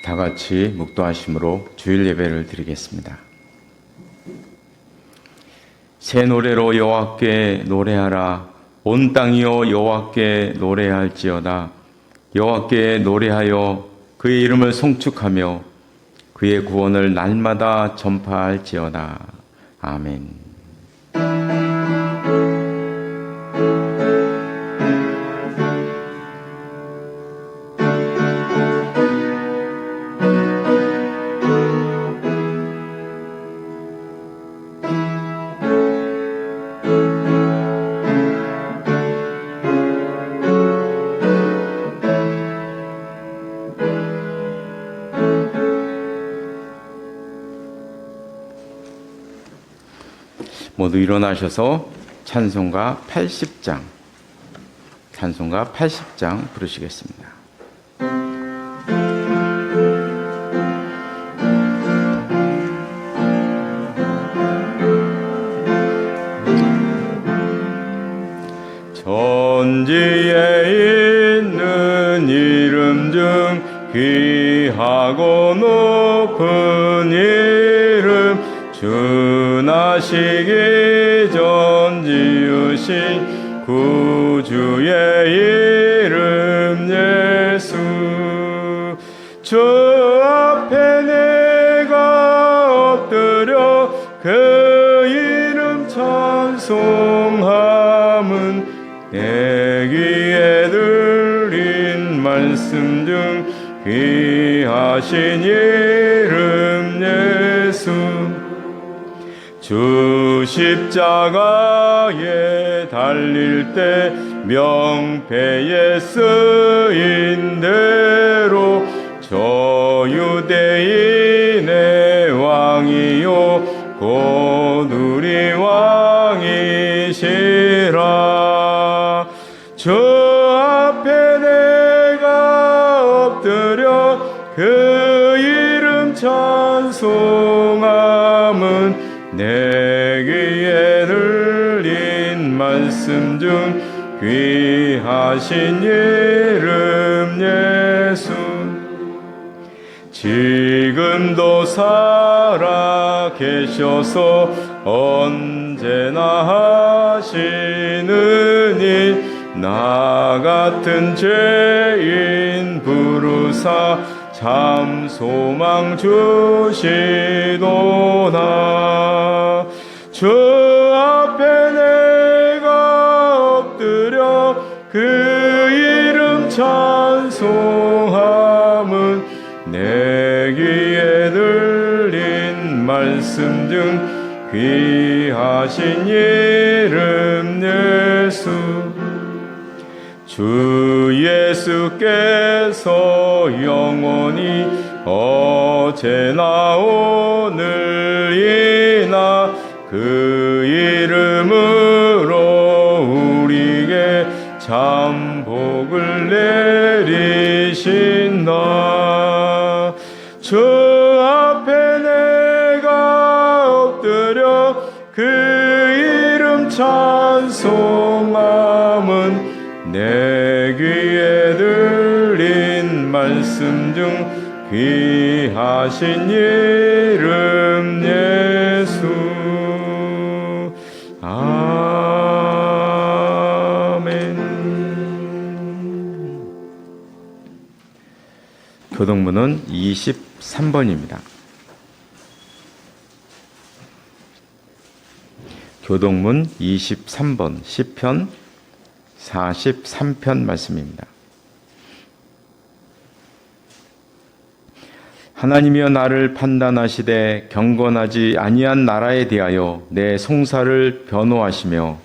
다 같이 묵도하심으로 주일 예배를 드리겠습니다. 새 노래로 여호와께 노래하라. 온 땅이여 여호와께 노래할지어다. 여호와께 노래하여 그의 이름을 송축하며 그의 구원을 날마다 전파할지어다. 아멘. 모두 일어나셔서 찬송가 80장 부르시겠습니다. 천지에 있는 이름 중 귀하고 높은 이름 준하시기 전 지으신 구주의 이름 예수. 주 앞에 내가 엎드려 그 이름 찬송함은 내 귀에 들린 말씀 중 귀하신 이름 예수. 주 십자가에 달릴 때 명패에 쓰인 대로 저 유대인의 왕이요 곧 우리 왕이시라. 주 앞에 내가 엎드려 그 이름 찬송함은 내 귀에 들린 말씀 중 귀하신 이름 예수. 지금도 살아 계셔서 언제나 하시는 일 나 같은 죄인 부르사 참 소망 주시도다. 주 앞에 내가 엎드려 그 이름 찬송함은 내 귀에 들린 말씀 중 귀하신 이름 예수. 주 예수께서 영원히 어제나 오늘이나 그 이름으로 우리에게 참 복을 내리신다. 주 앞에 내가 엎드려 그 이름 찬송함은 내 귀에 들린 말씀 중 귀하신 이름 예수. 아멘. 교동문은 23번입니다. 교동문 23번 시편 43편 말씀입니다. 하나님이여 나를 판단하시되 경건하지 아니한 나라에 대하여 내 송사를 변호하시며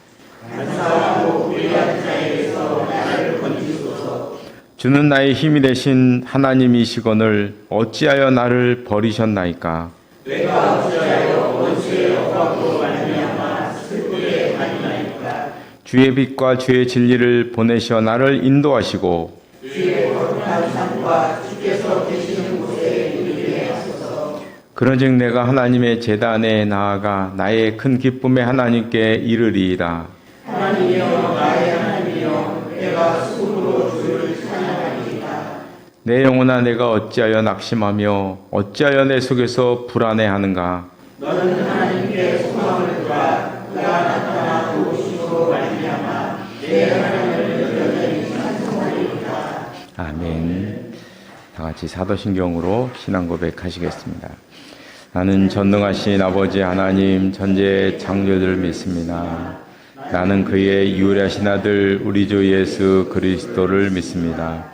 주는 나의 힘이 되신 하나님이시거늘 어찌하여 나를 버리셨나이까. 내가 어찌하여 원수의 억압으로 말미암아 슬프게 다니나이까. 주의 빛과 주의 진리를 보내셔 나를 인도하시고 주의 거룩한 산과 주께서 계시는 곳에 이르게 하소서. 그런즉 내가 하나님의 제단에 나아가 나의 큰 기쁨의 하나님께 이르리이다. 하나님이여 나의 하나님이여 내가 수금으로 주를 찬양하리이다. 내 영혼아 내가 어찌하여 낙심하며 어찌하여 내 속에서 불안해하는가. 너는 하나님께 소망을 두라. 그가 나타나 도우심으로 말미암아 내 하나님을 여전히 찬송하리로다. 아멘. 다 같이 사도신경으로 신앙 고백하시겠습니다. 나는 전능하신 아버지 하나님 전지의 창조주를 믿습니다. 나는 그의 유일하신 아들 우리 주 예수 그리스도를 믿습니다.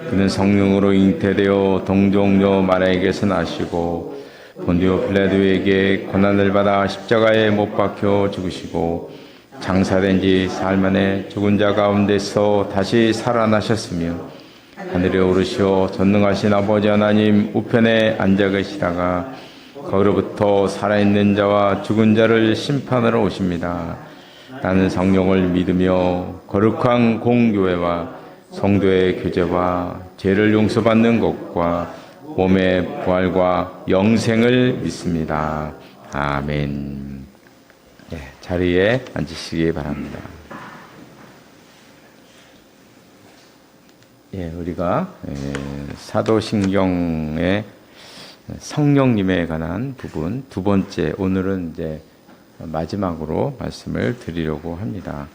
그는 성령으로 잉태되어 동정녀 마리아에게서 나시고 본디오 필라도에게 고난을 받아 십자가에 못 박혀 죽으시고 장사된 지 사흘 만에 죽은 자 가운데서 다시 살아나셨으며 하늘에 오르시어 전능하신 아버지 하나님 우편에 앉아 계시다가 거기로부터 살아있는 자와 죽은 자를 심판하러 오십니다. 나는 성령을 믿으며 거룩한 공교회와 성도의 교제와 죄를 용서받는 것과 몸의 부활과 영생을 믿습니다. 아멘. 네, 자리에 앉으시기 바랍니다. 예, 우리가 사도신경의 성령님에 관한 부분 두 번째, 오늘은 이제 마지막으로 말씀을 드리려고 합니다.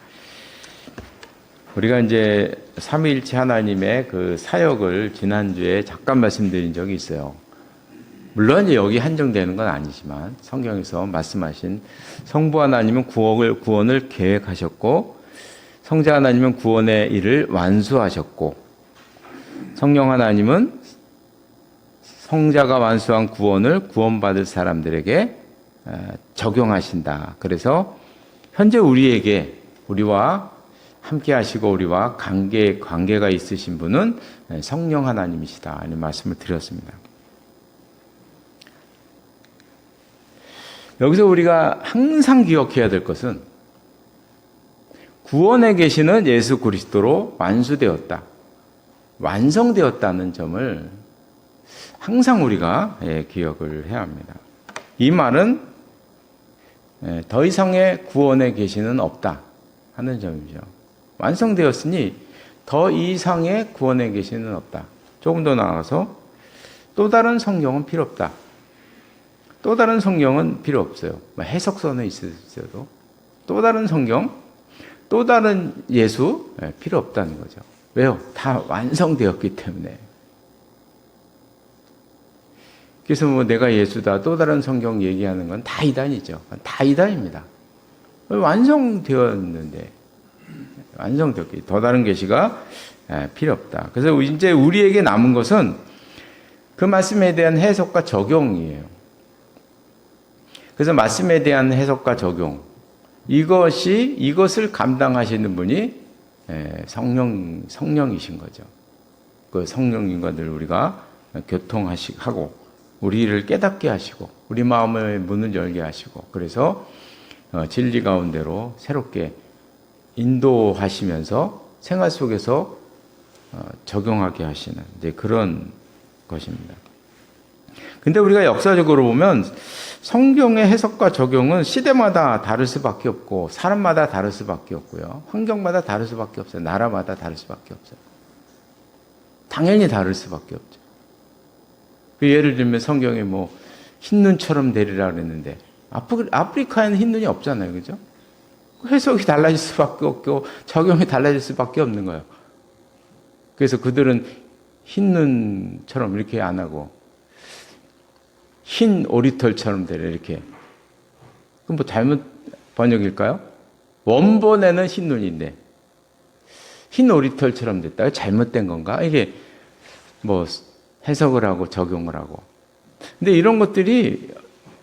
우리가 이제 삼위일체 하나님의 그 사역을 지난주에 잠깐 말씀드린 적이 있어요. 물론 이제 여기 한정되는 건 아니지만 성경에서 말씀하신 성부 하나님은 구원을 계획하셨고 성자 하나님은 구원의 일을 완수하셨고 성령 하나님은 성자가 완수한 구원을 구원받을 사람들에게 적용하신다. 그래서 현재 우리와 함께 하시고 우리와 관계가 있으신 분은 성령 하나님이시다. 이런 말씀을 드렸습니다. 여기서 우리가 항상 기억해야 될 것은 구원에 계시는 예수 그리스도로 완수되었다. 완성되었다는 점을 항상 우리가 기억을 해야 합니다. 이 말은 더 이상의 구원에 계시는 없다 하는 점이죠. 완성되었으니 더 이상의 구원에 계시는 없다. 조금 더 나아가서 또 다른 성경은 필요 없다. 또 다른 성경은 필요 없어요. 해석서는 있어도 또 다른 성경, 또 다른 예수 필요 없다는 거죠. 왜요? 다 완성되었기 때문에. 그래서 내가 예수다, 또 다른 성경 얘기하는 건 다 이단이죠. 다 이단입니다. 완성되었는데, 완성되었기, 더 다른 계시가 필요 없다. 그래서 이제 우리에게 남은 것은 그 말씀에 대한 해석과 적용이에요. 그래서 말씀에 대한 해석과 적용, 이것을 감당하시는 분이 성령이신 거죠. 그 성령님과 늘 우리가 교통하고, 우리를 깨닫게 하시고 우리 마음의 문을 열게 하시고 그래서 진리 가운데로 새롭게 인도하시면서 생활 속에서 적용하게 하시는 이제 그런 것입니다. 근데 우리가 역사적으로 보면 성경의 해석과 적용은 시대마다 다를 수밖에 없고 사람마다 다를 수밖에 없고요. 환경마다 다를 수밖에 없어요. 나라마다 다를 수밖에 없어요. 당연히 다를 수밖에 없죠. 예를 들면 성경에 흰눈처럼 되리라 그랬는데 아프리카에는 흰눈이 없잖아요. 그죠? 해석이 달라질 수밖에 없고 적용이 달라질 수밖에 없는 거예요. 그래서 그들은 흰눈처럼 이렇게 안 하고 흰 오리털처럼 되려 이렇게. 그럼 잘못 번역일까요? 원본에는 흰눈인데 흰 오리털처럼 됐다. 잘못된 건가? 이게 해석을 하고 적용을 하고. 근데 이런 것들이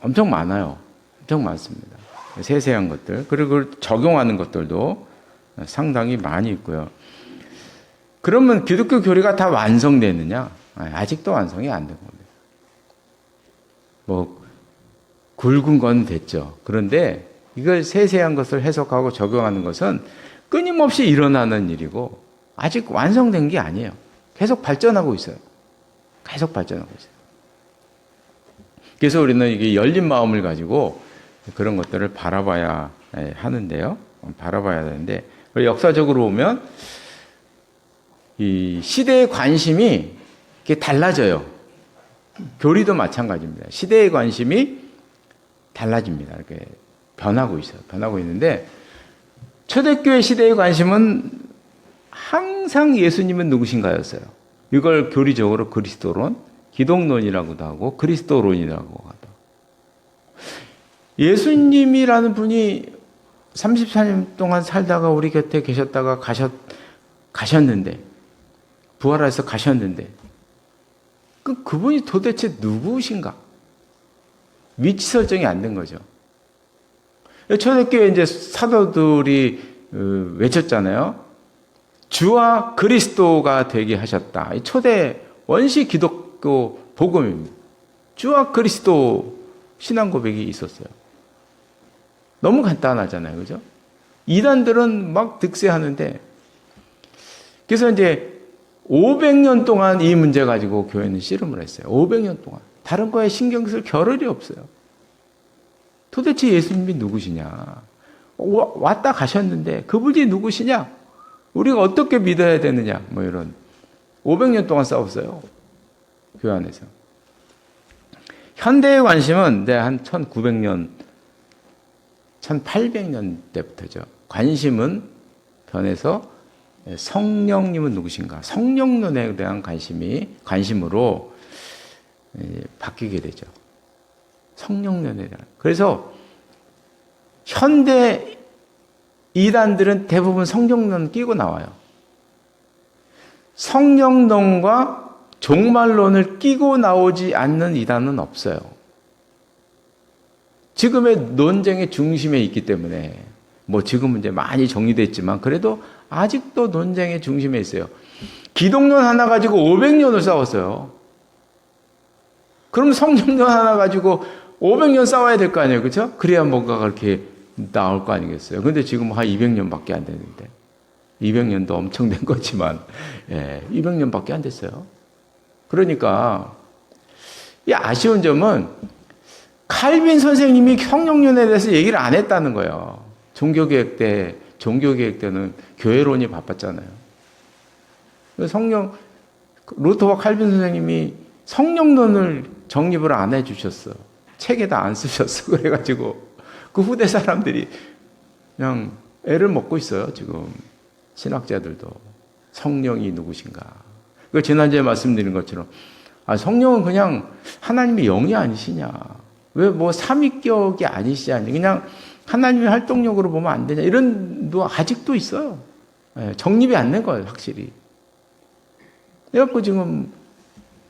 엄청 많아요. 엄청 많습니다. 세세한 것들. 그리고 적용하는 것들도 상당히 많이 있고요. 그러면 기독교 교리가 다 완성됐느냐? 아직도 완성이 안 된 겁니다. 굵은 건 됐죠. 그런데 이걸 세세한 것을 해석하고 적용하는 것은 끊임없이 일어나는 일이고 아직 완성된 게 아니에요. 계속 발전하고 있어요. 계속 발전하고 있어요. 그래서 우리는 이게 열린 마음을 가지고 그런 것들을 바라봐야 하는데요. 바라봐야 되는데, 역사적으로 보면 이 시대의 관심이 이게 달라져요. 교리도 마찬가지입니다. 시대의 관심이 달라집니다. 이렇게 변하고 있어요. 변하고 있는데 초대교회 시대의 관심은 항상 예수님은 누구신가였어요. 이걸 교리적으로 그리스도론, 기독론이라고도 하고 그리스도론이라고 하다. 예수님이라는 분이 34년 동안 살다가 우리 곁에 계셨다가 가셨는데, 부활해서 가셨는데, 그분이 도대체 누구신가? 위치 설정이 안 된 거죠. 초대교회 이제 사도들이 외쳤잖아요. 주와 그리스도가 되게 하셨다. 초대 원시 기독교 복음입니다. 주와 그리스도 신앙 고백이 있었어요. 너무 간단하잖아요. 그죠? 이단들은 막 득세하는데, 그래서 이제 500년 동안 이 문제 가지고 교회는 씨름을 했어요. 500년 동안. 다른 거에 신경 쓸 겨를이 없어요. 도대체 예수님이 누구시냐? 왔다 가셨는데 그분이 누구시냐? 우리가 어떻게 믿어야 되느냐? 뭐 이런 500년 동안 싸웠어요. 교회 안에서. 현대의 관심은 한 1900년, 1800년 때부터죠. 관심은 변해서 성령님은 누구신가? 성령론에 대한 관심으로 바뀌게 되죠. 성령론에 대한. 그래서 현대 이단들은 대부분 성령론 끼고 나와요. 성령론과 종말론을 끼고 나오지 않는 이단은 없어요. 지금의 논쟁의 중심에 있기 때문에, 뭐 지금은 이제 많이 정리됐지만 그래도 아직도 논쟁의 중심에 있어요. 기독론 하나 가지고 500년을 싸웠어요. 그럼 성령론 하나 가지고 500년 싸워야 될 거 아니에요. 그렇죠? 그래야 뭔가 그렇게 나올 거 아니겠어요. 근데 지금 한 200년밖에 안 되는데. 200년도 엄청 된 거지만 200년밖에 안 됐어요. 그러니까 이 아쉬운 점은 칼빈 선생님이 성령론에 대해서 얘기를 안 했다는 거예요. 종교개혁 때는 교회론이 바빴잖아요. 루터와 칼빈 선생님이 성령론을 정립을 안 해주셨어. 책에다 안 쓰셨어. 그래가지고 그 후대 사람들이 그냥 애를 먹고 있어요. 지금 신학자들도 성령이 누구신가. 그 지난주에 말씀드린 것처럼 성령은 그냥 하나님의 영이 아니시냐. 왜 뭐 삼위격이 아니시냐. 그냥 하나님의 활동력으로 보면 안 되냐. 이런 도 아직도 있어요. 정립이 안 된 거예요. 확실히. 그래갖고 지금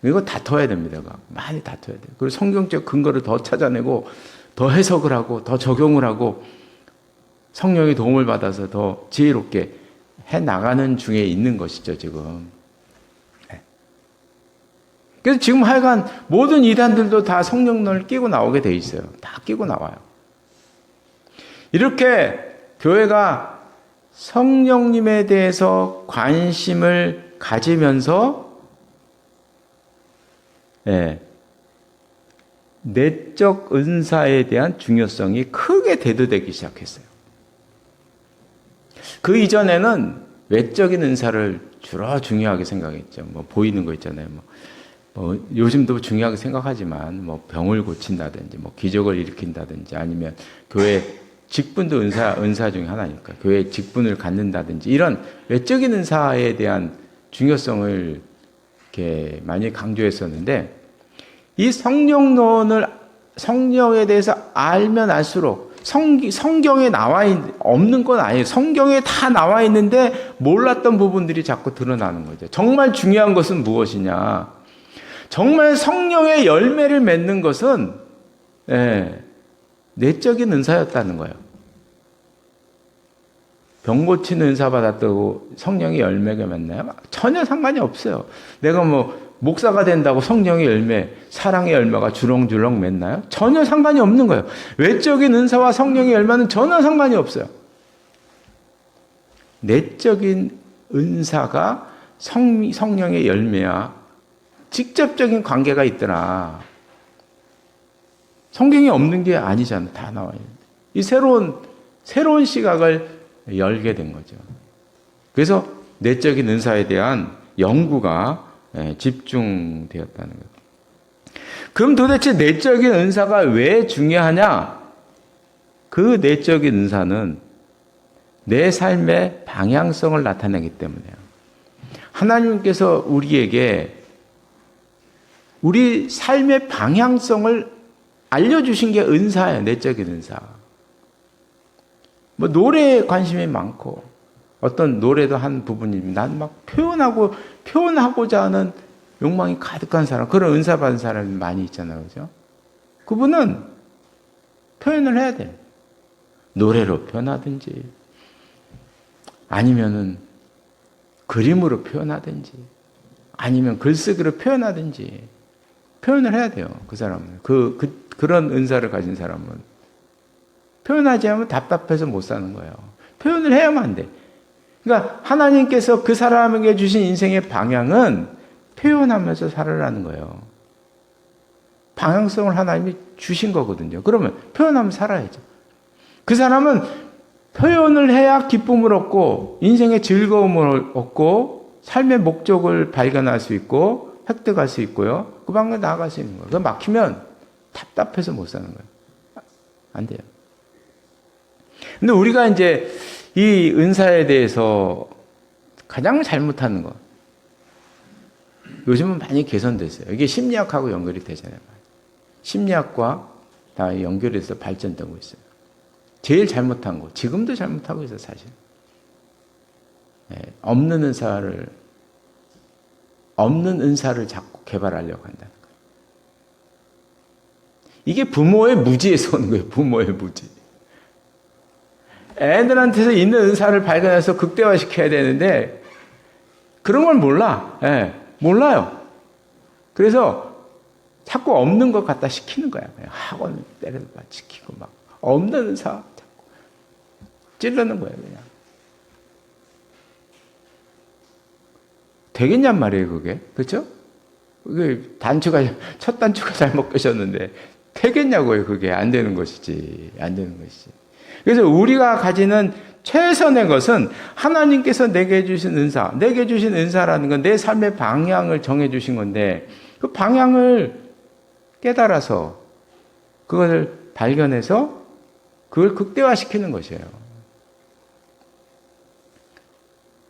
이거 다퉈야 됩니다. 많이 다퉈야 돼요. 그리고 성경적 근거를 더 찾아내고 더 해석을 하고 더 적용을 하고 성령의 도움을 받아서 더 지혜롭게 해나가는 중에 있는 것이죠. 지금. 그래서 지금 하여간 모든 이단들도 다 성령론을 끼고 나오게 돼 있어요. 다 끼고 나와요. 이렇게 교회가 성령님에 대해서 관심을 가지면서 내적 은사에 대한 중요성이 크게 대두되기 시작했어요. 그 이전에는 외적인 은사를 주로 중요하게 생각했죠. 뭐 보이는 거 있잖아요. 뭐 요즘도 중요하게 생각하지만 뭐 병을 고친다든지 뭐 기적을 일으킨다든지 아니면 교회 직분도 은사 중에 하나니까 교회 직분을 갖는다든지 이런 외적인 은사에 대한 중요성을 이렇게 많이 강조했었는데 이 성령에 대해서 알면 알수록 성경에 없는 건 아니에요. 성경에 다 나와 있는데 몰랐던 부분들이 자꾸 드러나는 거죠. 정말 중요한 것은 무엇이냐? 정말 성령의 열매를 맺는 것은 내적인 은사였다는 거예요. 병 고치는 은사 받았다고 성령의 열매가 맺나요? 전혀 상관이 없어요. 내가 뭐 목사가 된다고 성령의 열매, 사랑의 열매가 주렁주렁 맺나요? 전혀 상관이 없는 거예요. 외적인 은사와 성령의 열매는 전혀 상관이 없어요. 내적인 은사가 성령의 열매와 직접적인 관계가 있더라. 성경에 없는 게 아니잖아. 다 나와 있는데. 이 새로운 시각을 열게 된 거죠. 그래서 내적인 은사에 대한 연구가 집중되었다는 것. 그럼 도대체 내적인 은사가 왜 중요하냐? 그 내적인 은사는 내 삶의 방향성을 나타내기 때문에요. 하나님께서 우리에게 우리 삶의 방향성을 알려주신 게 은사예요. 내적인 은사. 뭐 노래에 관심이 많고 어떤 노래도 한 부분입니다. 난 막 표현하고자 하는 욕망이 가득한 사람, 그런 은사 받은 사람이 많이 있잖아요. 그죠? 그분은 표현을 해야 돼요. 노래로 표현하든지 아니면은 그림으로 표현하든지 아니면 글쓰기로 표현하든지 표현을 해야 돼요. 그 사람은. 그런 은사를 가진 사람은 표현하지 않으면 답답해서 못 사는 거예요. 표현을 해야만 안 돼. 그러니까 하나님께서 그 사람에게 주신 인생의 방향은 표현하면서 살아라는 거예요. 방향성을 하나님이 주신 거거든요. 그러면 표현하면서 살아야죠. 그 사람은 표현을 해야 기쁨을 얻고 인생의 즐거움을 얻고 삶의 목적을 발견할 수 있고 획득할 수 있고요. 그 방향에 나아갈 수 있는 거예요. 그거 막히면 답답해서 못 사는 거예요. 안 돼요. 근데 우리가 이제 이 은사에 대해서 가장 잘못하는 거, 요즘은 많이 개선됐어요. 이게 심리학하고 연결이 되잖아요. 심리학과 다 연결해서 발전되고 있어요. 제일 잘못한 거, 지금도 잘못하고 있어요, 사실. 없는 은사를 자꾸 개발하려고 한다는 거예요. 이게 부모의 무지에서 오는 거예요, 부모의 무지. 애들한테서 있는 은사를 발견해서 극대화시켜야 되는데 그런 걸 몰라. 몰라요. 그래서 자꾸 없는 것 갖다 시키는 거야. 학원 때려서 시키고 막 없는 은사 자꾸 찔르는 거예요, 그냥. 되겠냔 말이에요, 그게. 그렇죠? 그게 첫 단추가 잘못 끄셨는데 되겠냐고요, 그게. 안 되는 것이지. 안 되는 것이지. 그래서 우리가 가지는 최선의 것은 하나님께서 내게 주신 은사, 내게 주신 은사라는 건 내 삶의 방향을 정해 주신 건데 그 방향을 깨달아서 그것을 발견해서 그걸 극대화시키는 것이에요.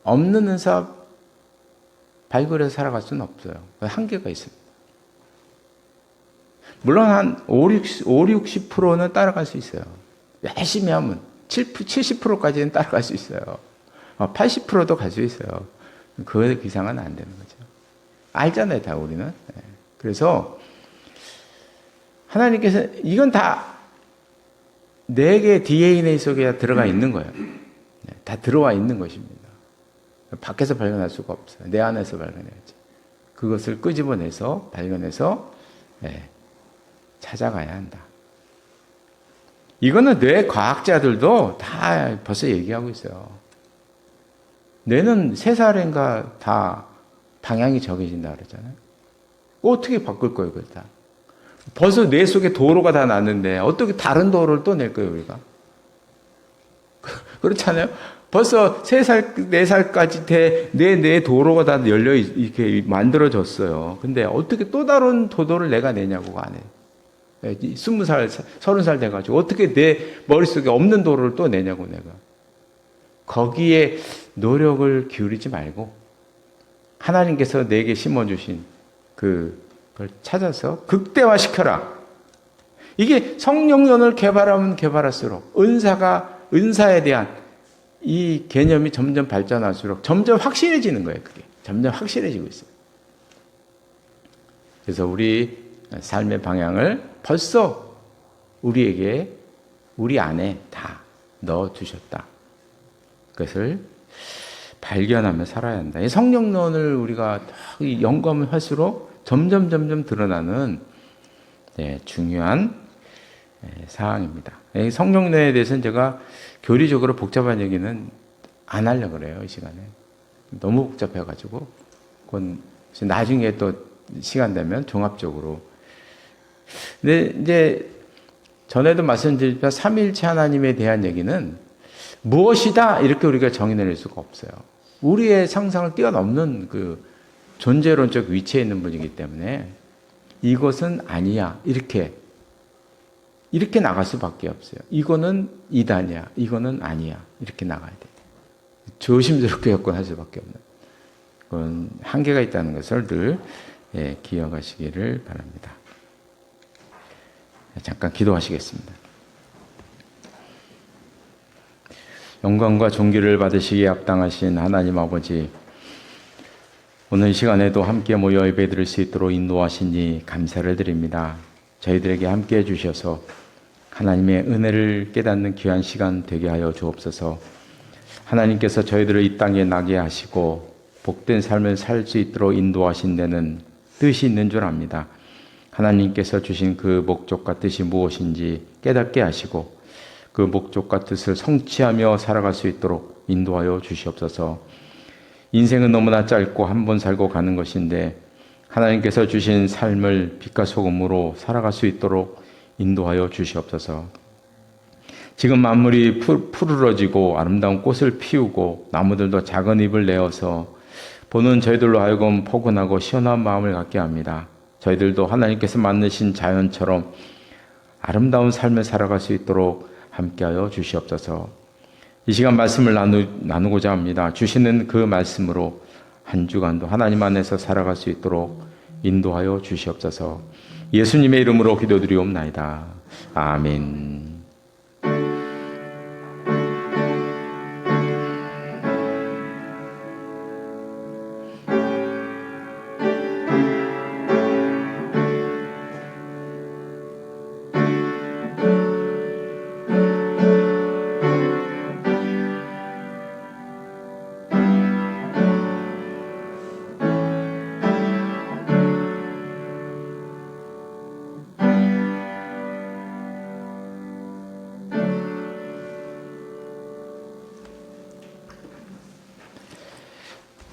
없는 은사 발굴해서 살아갈 수는 없어요. 한계가 있습니다. 물론 한 50-60%는 따라갈 수 있어요. 열심히 하면 70%까지는 따라갈 수 있어요. 80%도 갈 수 있어요. 그 이상은 안 되는 거죠. 알잖아요, 다 우리는. 그래서 하나님께서 이건 다 내게 DNA 속에 들어가 있는 거예요. 다 들어와 있는 것입니다. 밖에서 발견할 수가 없어요. 내 안에서 발견해야지. 그것을 끄집어내서 발견해서 찾아가야 한다. 이거는 뇌 과학자들도 다 벌써 얘기하고 있어요. 뇌는 3살인가 다 방향이 정해진다 그러잖아요. 어떻게 바꿀 거예요, 그걸 다? 벌써 뇌 속에 도로가 다 났는데 어떻게 다른 도로를 또 낼 거예요, 우리가? 그렇잖아요. 벌써 3살, 4살까지 내 도로가 다 열려 이렇게 만들어졌어요. 근데 어떻게 또 다른 도로를 내가 내냐고 안 해요. 20살, 30살 돼가지고 어떻게 내 머릿속에 없는 도로를 또 내냐고 내가. 거기에 노력을 기울이지 말고 하나님께서 내게 심어주신 그걸 찾아서 극대화시켜라. 이게 성령론을 개발하면 개발할수록 은사에 대한 이 개념이 점점 발전할수록 점점 확실해지는 거예요. 그게 점점 확실해지고 있어요. 그래서 우리 삶의 방향을 벌써 우리 안에 다 넣어주셨다. 그것을 발견하며 살아야 한다. 이 성령론을 우리가 연구하면 할수록 점점 드러나는 중요한 사항입니다. 이 성령론에 대해서는 제가 교리적으로 복잡한 얘기는 안 하려고 그래요, 이 시간에. 너무 복잡해가지고. 그건 나중에 또 시간 되면 종합적으로. 근데 이제 전에도 말씀드렸지만 삼위일체 하나님에 대한 얘기는 무엇이다 이렇게 우리가 정의내릴 수가 없어요. 우리의 상상을 뛰어넘는 그 존재론적 위치에 있는 분이기 때문에 이것은 아니야 이렇게 나갈 수밖에 없어요. 이거는 이단이야, 이거는 아니야 이렇게 나가야 돼요. 조심스럽게 접근할 수밖에 없는 그런 한계가 있다는 것을 늘 기억하시기를 바랍니다. 잠깐 기도하시겠습니다. 영광과 존귀를 받으시기에 합당하신 하나님 아버지, 오늘 이 시간에도 함께 모여 예배드릴 수 있도록 인도하시니 감사를 드립니다. 저희들에게 함께 해주셔서 하나님의 은혜를 깨닫는 귀한 시간 되게 하여 주옵소서. 하나님께서 저희들을 이 땅에 나게 하시고 복된 삶을 살 수 있도록 인도하신 데는 뜻이 있는 줄 압니다. 하나님께서 주신 그 목적과 뜻이 무엇인지 깨닫게 하시고 그 목적과 뜻을 성취하며 살아갈 수 있도록 인도하여 주시옵소서. 인생은 너무나 짧고 한 번 살고 가는 것인데 하나님께서 주신 삶을 빛과 소금으로 살아갈 수 있도록 인도하여 주시옵소서. 지금 만물이 푸르러지고 아름다운 꽃을 피우고 나무들도 작은 잎을 내어서 보는 저희들로 하여금 포근하고 시원한 마음을 갖게 합니다. 저희들도 하나님께서 만드신 자연처럼 아름다운 삶을 살아갈 수 있도록 함께하여 주시옵소서. 이 시간 말씀을 나누고자 합니다. 주시는 그 말씀으로 한 주간도 하나님 안에서 살아갈 수 있도록 인도하여 주시옵소서. 예수님의 이름으로 기도드리옵나이다. 아멘.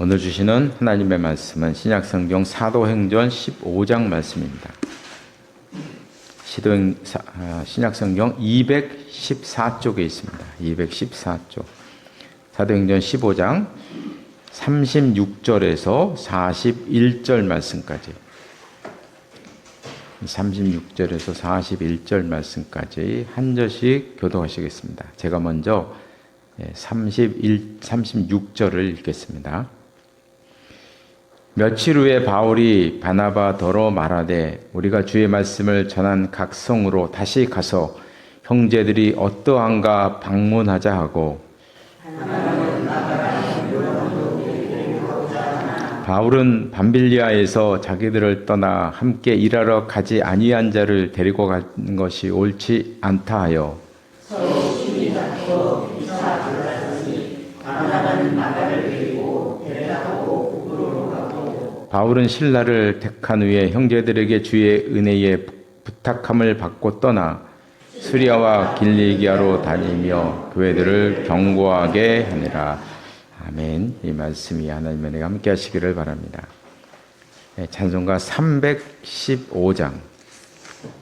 오늘 주시는 하나님의 말씀은 신약성경 사도행전 15장 말씀입니다. 신약성경 214쪽에 있습니다. 214쪽. 사도행전 15장 36절에서 41절 말씀까지. 36절에서 41절 말씀까지 한 절씩 교독하시겠습니다. 제가 먼저 36절을 읽겠습니다. 며칠 후에 바울이 바나바더러 말하되 우리가 주의 말씀을 전한 각 성으로 다시 가서 형제들이 어떠한가 방문하자 하고 바울은 밤빌리아에서 자기들을 떠나 함께 일하러 가지 아니한 자를 데리고 가는 것이 옳지 않다 하여 바울은 신라를 택한 후에 형제들에게 주의 은혜에 부탁함을 받고 떠나 수리아와 길리기아로 다니며 교회들을 경고하게 하니라. 아멘. 이 말씀이 하나님의 은혜가 함께 하시기를 바랍니다. 찬송가 315장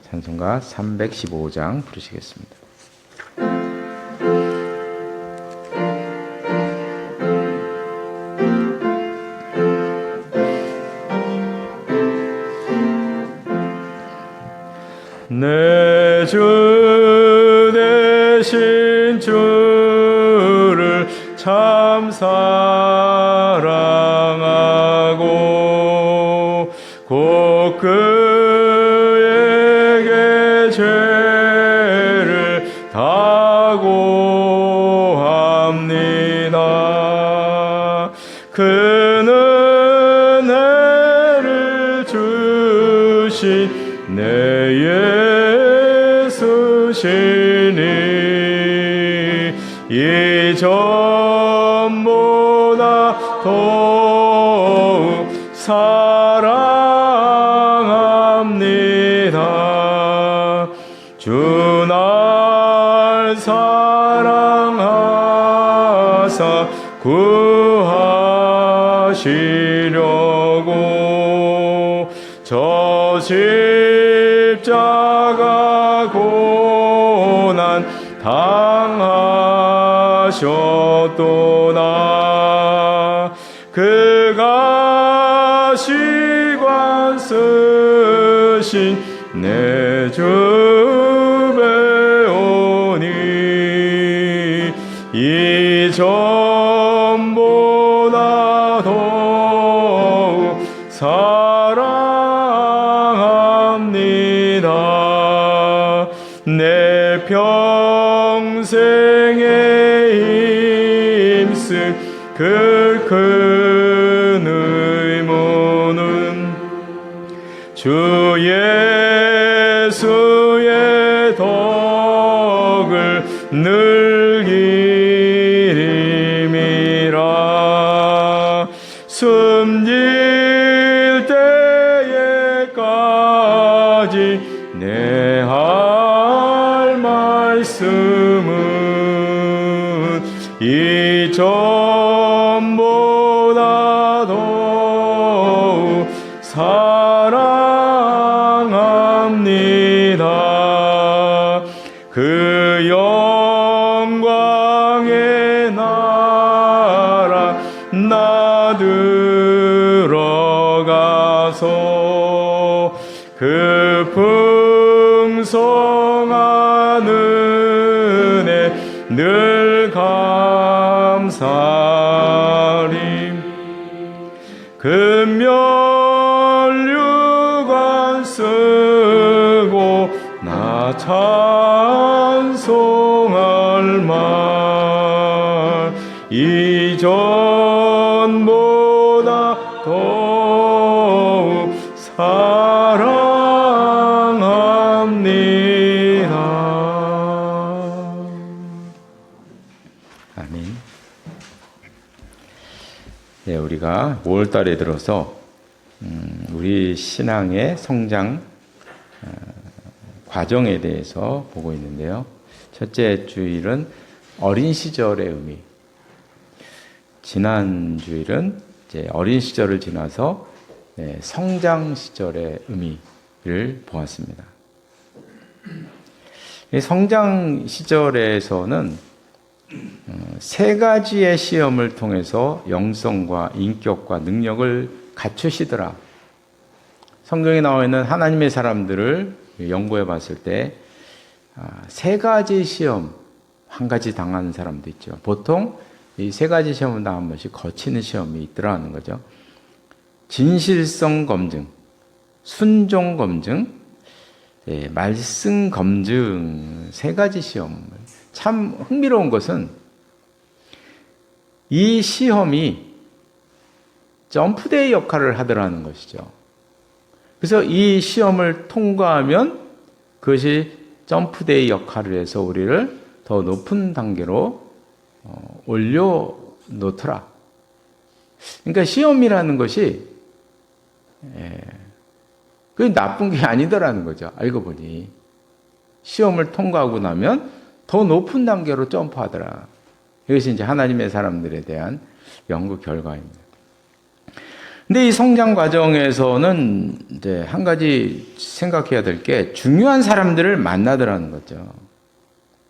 찬송가 315장 부르시겠습니다. 내 주 되신 주를 참 사랑하고 곧 그에게 죄를 다고합니다. 그는 은혜를 주신 내 예수시니 이전보다 더욱 사랑합니다. 주 날 사랑하사 구하시려고 저 십자가 고난 당하셨도다. 그가 지관 쓰신 내 주 배우니 이전보다 더욱 사랑합니다. 내 평생에 힘쓴 그 큰 의무는 주 예수의 덕을 늘기림이라. 숨질 때에까지 내 할 말씀은 이전보다 더욱 사랑합니다. 그 영광의 나라 나 들어가서 그 풍성한 은혜 늘 감사리. 금면류관 쓰고 나 찬송할 말 이전보다 더욱 사랑합니다. 아멘. 네, 우리가 5월 달에 들어서 우리 신앙의 성장 과정에 대해서 보고 있는데요. 첫째 주일은 어린 시절의 의미. 지난 주일은 이제 어린 시절을 지나서 성장 시절의 의미를 보았습니다. 성장 시절에서는 세 가지의 시험을 통해서 영성과 인격과 능력을 갖추시더라. 성경에 나와 있는 하나님의 사람들을 연구해 봤을 때 세 가지 시험, 한 가지 당하는 사람도 있죠. 보통 이 세 가지 시험은 다 한 번씩 거치는 시험이 있더라는 거죠. 진실성 검증, 순종 검증, 말씀 검증, 세 가지 시험. 참 흥미로운 것은 이 시험이 점프대의 역할을 하더라는 것이죠. 그래서 이 시험을 통과하면 그것이 점프대의 역할을 해서 우리를 더 높은 단계로 올려놓더라. 그러니까 시험이라는 것이 그게 나쁜 게 아니더라는 거죠. 알고 보니 시험을 통과하고 나면 더 높은 단계로 점프하더라. 이것이 이제 하나님의 사람들에 대한 연구 결과입니다. 근데 이 성장 과정에서는 이제 한 가지 생각해야 될 게 중요한 사람들을 만나더라는 거죠.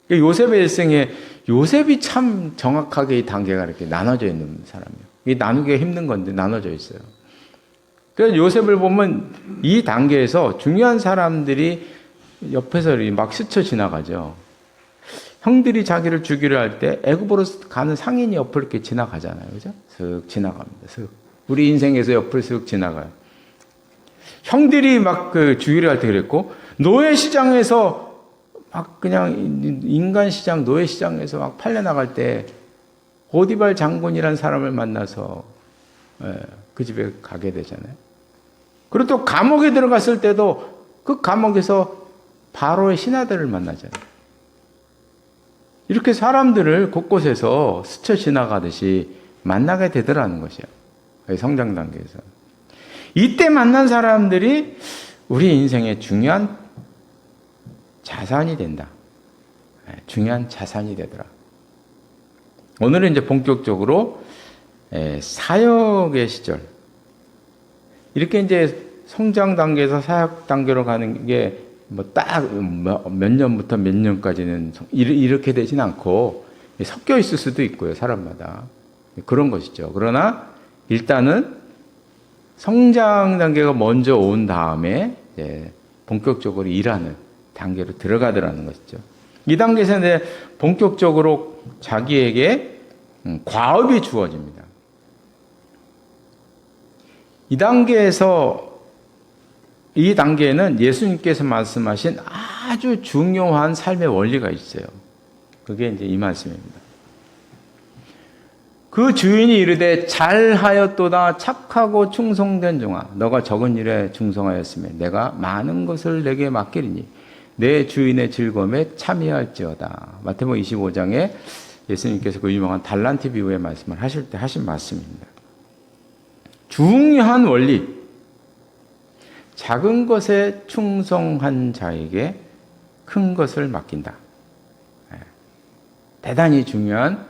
요셉의 일생에 요셉이 참 정확하게 이 단계가 이렇게 나눠져 있는 사람이에요. 이게 나누기가 힘든 건데 나눠져 있어요. 그래서 요셉을 보면 이 단계에서 중요한 사람들이 옆에서 막 스쳐 지나가죠. 형들이 자기를 죽이려 할 때 애굽으로 가는 상인이 옆을 이렇게 지나가잖아요. 그죠? 슥 지나갑니다. 슥. 우리 인생에서 옆을 슥 지나가요. 형들이 막 죽이려 할 때 그랬고, 노예 시장에서 막 그냥 인간 시장, 노예 시장에서 막 팔려나갈 때 오디발 장군이라는 사람을 만나서 그 집에 가게 되잖아요. 그리고 또 감옥에 들어갔을 때도 그 감옥에서 바로의 신하들을 만나잖아요. 이렇게 사람들을 곳곳에서 스쳐 지나가듯이 만나게 되더라는 것이에요. 성장 단계에서. 이때 만난 사람들이 우리 인생의 중요한 자산이 된다. 중요한 자산이 되더라. 오늘은 이제 본격적으로 사역의 시절. 이렇게 이제 성장 단계에서 사역 단계로 가는 게 뭐 딱 몇 년부터 몇 년까지는 이렇게 되진 않고 섞여 있을 수도 있고요. 사람마다. 그런 것이죠. 그러나 일단은 성장 단계가 먼저 온 다음에 이제 본격적으로 일하는 단계로 들어가더라는 것이죠. 이 단계에서 이제 본격적으로 자기에게 과업이 주어집니다. 이 단계에는 예수님께서 말씀하신 아주 중요한 삶의 원리가 있어요. 그게 이제 이 말씀입니다. 그 주인이 이르되 잘하였도다 착하고 충성된 종아 너가 적은 일에 충성하였으면 내가 많은 것을 내게 맡기리니 내 주인의 즐거움에 참여할지어다. 마태복음 25장에 예수님께서 그 유명한 달란트 비유의 말씀을 하실 때 하신 말씀입니다. 중요한 원리. 작은 것에 충성한 자에게 큰 것을 맡긴다. 대단히 중요한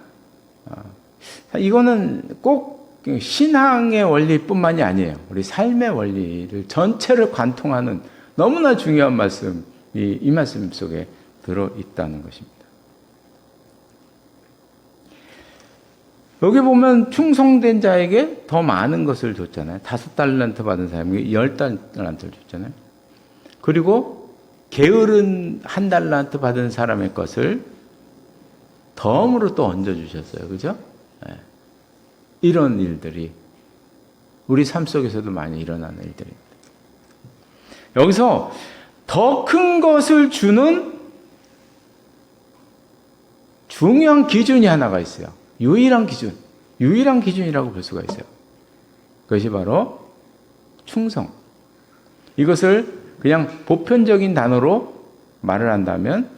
이거는 꼭 신앙의 원리뿐만이 아니에요. 우리 삶의 원리를 전체를 관통하는 너무나 중요한 말씀이 이 말씀 속에 들어있다는 것입니다. 여기 보면 충성된 자에게 더 많은 것을 줬잖아요. 5달란트 받은 사람에게 10달란트를 줬잖아요. 그리고 게으른 1달란트 받은 사람의 것을 덤으로 또 얹어주셨어요. 그죠? 네. 이런 일들이 우리 삶 속에서도 많이 일어나는 일들입니다. 여기서 더 큰 것을 주는 중요한 기준이 하나가 있어요. 유일한 기준이라고 볼 수가 있어요. 그것이 바로 충성. 이것을 그냥 보편적인 단어로 말을 한다면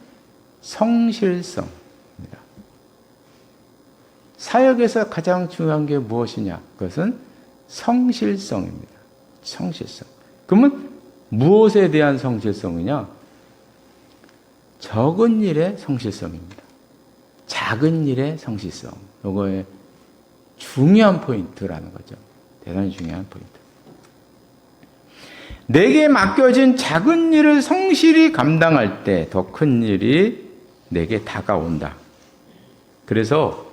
성실성입니다. 사역에서 가장 중요한 게 무엇이냐? 그것은 성실성입니다. 성실성. 그러면 무엇에 대한 성실성이냐? 적은 일의 성실성입니다. 작은 일의 성실성. 이거의 중요한 포인트라는 거죠. 대단히 중요한 포인트. 내게 맡겨진 작은 일을 성실히 감당할 때 더 큰 일이 내게 다가온다. 그래서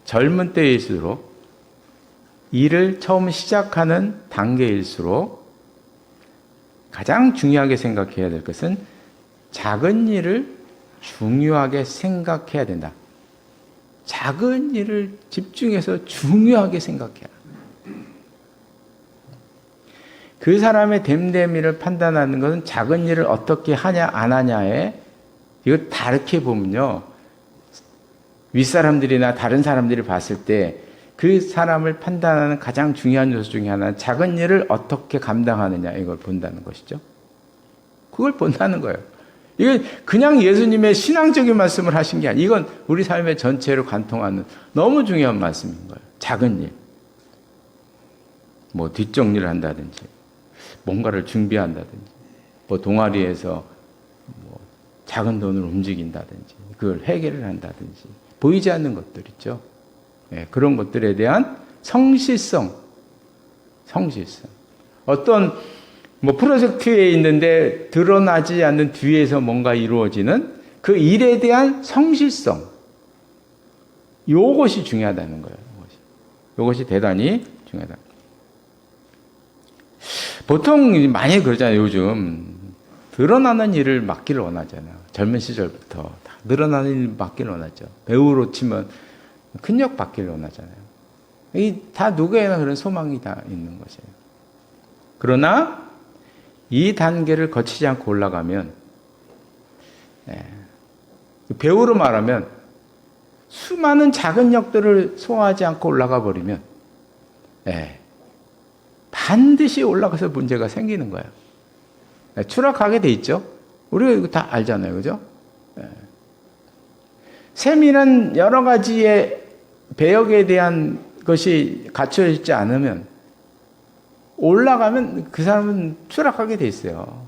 젊은 때일수록 일을 처음 시작하는 단계일수록 가장 중요하게 생각해야 될 것은 작은 일을 중요하게 생각해야 된다. 작은 일을 집중해서 중요하게 생각해야. 그 사람의 됨됨이를 판단하는 것은 작은 일을 어떻게 하냐 안 하냐에 이걸 다르게 보면요. 윗사람들이나 다른 사람들이 봤을 때 그 사람을 판단하는 가장 중요한 요소 중에 하나는 작은 일을 어떻게 감당하느냐 이걸 본다는 것이죠. 그걸 본다는 거예요. 이건 그냥 예수님의 신앙적인 말씀을 하신 게 아니에요. 이건 우리 삶의 전체를 관통하는 너무 중요한 말씀인 거예요. 작은 일. 뭐 뒷정리를 한다든지 뭔가를 준비한다든지 뭐 동아리에서 뭐 작은 돈을 움직인다든지 그걸 회계를 한다든지 보이지 않는 것들 있죠. 네, 그런 것들에 대한 성실성. 어떤 뭐 프로젝트에 있는데 드러나지 않는 뒤에서 뭔가 이루어지는 그 일에 대한 성실성. 요것이 중요하다는 거예요. 요것이 대단히 중요하다. 보통 많이 그러잖아요. 요즘 드러나는 일을 맡기를 원하잖아요. 젊은 시절부터 다 드러나는 일 맡기를 원하죠. 배우로 치면 큰 역 받기를 원하잖아요. 이 다 누구에나 그런 소망이 다 있는 것이에요. 그러나 이 단계를 거치지 않고 올라가면 배우로 말하면 수많은 작은 역들을 소화하지 않고 올라가 버리면 반드시 올라가서 문제가 생기는 거예요. 추락하게 돼 있죠. 우리가 이거 다 알잖아요. 그죠? 세밀한 여러 가지의 배역에 대한 것이 갖춰져 있지 않으면 올라가면 그 사람은 추락하게 돼 있어요.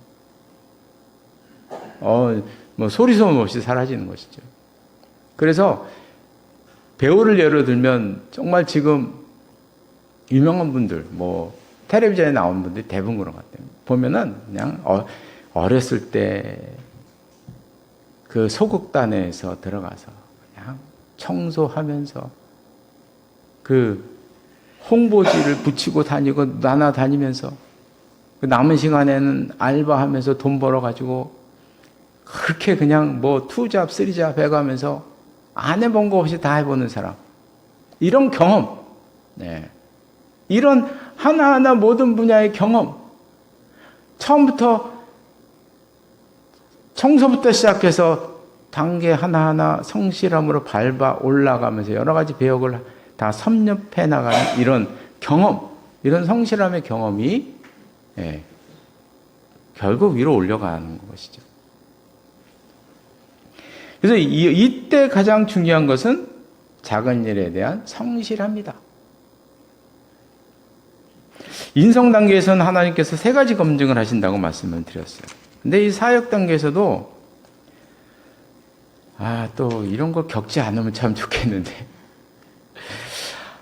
뭐 소리소문 없이 사라지는 것이죠. 그래서 배우를 예로 들면 정말 지금 유명한 분들, 뭐 텔레비전에 나온 분들이 대부분 그런 것 같아요. 보면은 그냥 어렸을 때 그 소극단에서 들어가서 그냥 청소하면서 그 홍보지를 붙이고 다니고 날아다니면서 남은 시간에는 알바하면서 돈 벌어가지고 그렇게 그냥 뭐 투잡, 쓰리잡 해가면서 안 해본 거 없이 다 해보는 사람. 이런 경험, 네. 이런 하나하나 모든 분야의 경험. 처음부터 청소부터 시작해서 단계 하나하나 성실함으로 밟아 올라가면서 여러 가지 배역을 다 섭렵해 나가는 이런 경험, 이런 성실함의 경험이 결국 위로 올려가는 것이죠. 그래서 이때 가장 중요한 것은 작은 일에 대한 성실합니다. 인성 단계에서는 하나님께서 3가지 검증을 하신다고 말씀을 드렸어요. 근데 이 사역 단계에서도 또 이런 거 겪지 않으면 참 좋겠는데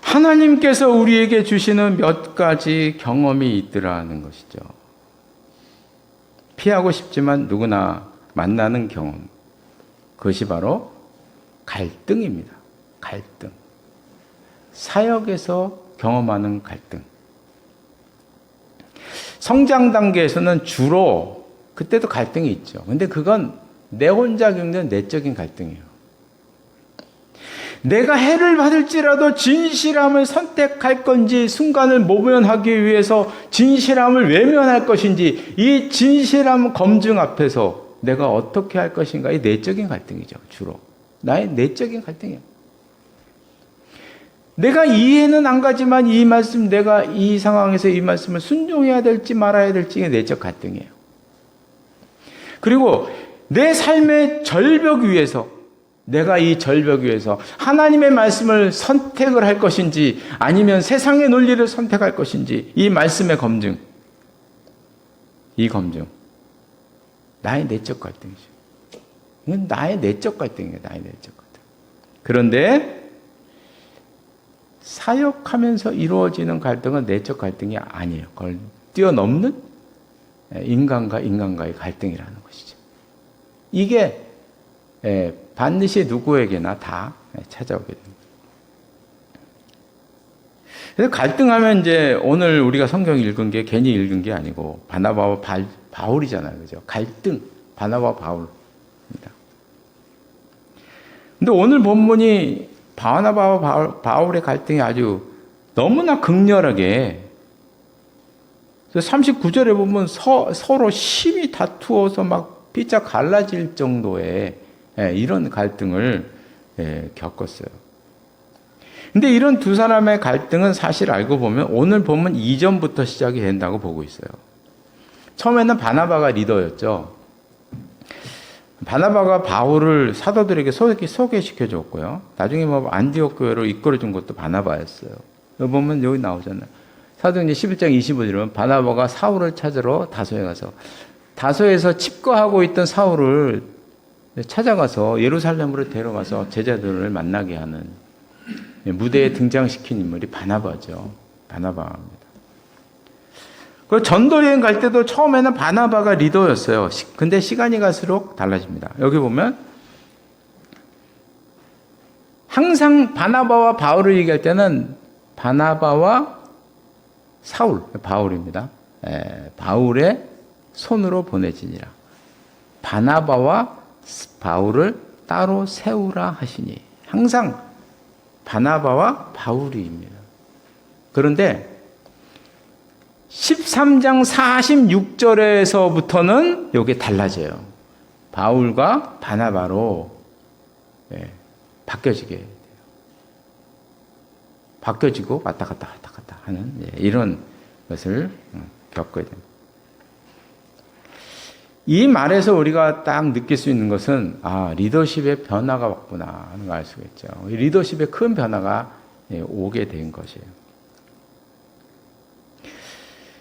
하나님께서 우리에게 주시는 몇 가지 경험이 있더라는 것이죠. 피하고 싶지만 누구나 만나는 경험. 그것이 바로 갈등입니다. 갈등. 사역에서 경험하는 갈등. 성장 단계에서는 주로 그때도 갈등이 있죠. 근데 그건 내 혼자 겪는 내적인 갈등이에요. 내가 해를 받을지라도 진실함을 선택할 건지, 순간을 모면하기 위해서 진실함을 외면할 것인지, 이 진실함 검증 앞에서 내가 어떻게 할 것인가, 이 내적인 갈등이죠. 주로 나의 내적인 갈등이에요. 내가 이해는 안 가지만 이 말씀, 내가 이 상황에서 이 말씀을 순종해야 될지 말아야 될지 내적 갈등이에요. 그리고 내 삶의 절벽 위에서, 내가 이 절벽 위에서 하나님의 말씀을 선택을 할 것인지 아니면 세상의 논리를 선택할 것인지, 이 말씀의 검증, 이 검증, 나의 내적 갈등이죠. 이건 나의 내적 갈등이에요. 나의 내적 갈등. 그런데 사역하면서 이루어지는 갈등은 내적 갈등이 아니에요. 그걸 뛰어넘는 인간과 인간과의 갈등이라는 것이죠. 이게 반드시 누구에게나 다 찾아오게 됩니다. 그래서 갈등하면 이제 오늘 우리가 성경 읽은 게 괜히 읽은 게 아니고 바나바와 바울이잖아요. 그죠? 갈등, 바나바와 바울입니다. 근데 오늘 본문이 바나바와 바울의 갈등이 아주 너무나 극렬하게, 39절에 보면 서로 심히 다투어서 막 피자 갈라질 정도의 이런 갈등을 겪었어요. 근데 이런 두 사람의 갈등은 사실 알고 보면 오늘 보면 이전부터 시작이 된다고 보고 있어요. 처음에는 바나바가 리더였죠. 바나바가 바울을 사도들에게 소개시켜 줬고요. 나중에 뭐 안디옥 교회로 이끌어 준 것도 바나바였어요. 여기 보면 여기 나오잖아요. 사도행전 11장 25절에 보면 바나바가 사울을 찾으러 다소에 가서, 다소에서 칩거하고 있던 사울을 찾아가서 예루살렘으로 데려가서 제자들을 만나게 하는, 무대에 등장시킨 인물이 바나바죠. 바나바입니다. 그 전도여행 갈 때도 처음에는 바나바가 리더였어요. 근데 시간이 갈수록 달라집니다. 여기 보면 항상 바나바와 바울을 얘기할 때는 바나바와 사울, 바울입니다. 바울의 손으로 보내지니라. 바나바와 바울을 따로 세우라 하시니. 항상 바나바와 바울입니다. 그런데 13장 46절에서부터는 이게 달라져요. 바울과 바나바로 바뀌어지게 돼요. 바뀌어지고 왔다 갔다 하는 이런 것을 겪어야 됩니다. 이 말에서 우리가 딱 느낄 수 있는 것은 리더십의 변화가 왔구나 하는 걸 알 수가 있죠. 리더십의 큰 변화가 오게 된 것이에요.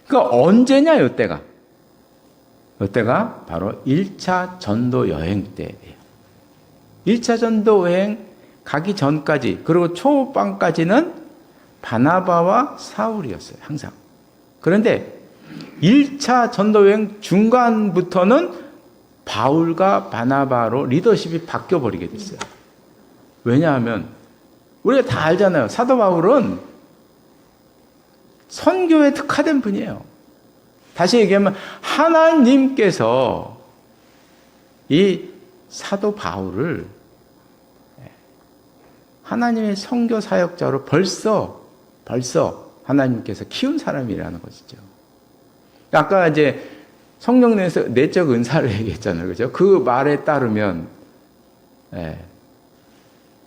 그러니까 언제냐 이때가 바로 1차 전도 여행 때예요. 1차 전도 여행 가기 전까지, 그리고 초반까지는 바나바와 사울이었어요. 항상. 그런데 1차 전도 여행 중간부터는 바울과 바나바로 리더십이 바뀌어버리게 됐어요. 왜냐하면 우리가 다 알잖아요. 사도 바울은 선교에 특화된 분이에요. 다시 얘기하면 하나님께서 이 사도 바울을 하나님의 선교 사역자로 벌써 하나님께서 키운 사람이라는 것이죠. 아까 이제 성령 내적 은사를 얘기했잖아요. 그죠? 그 말에 따르면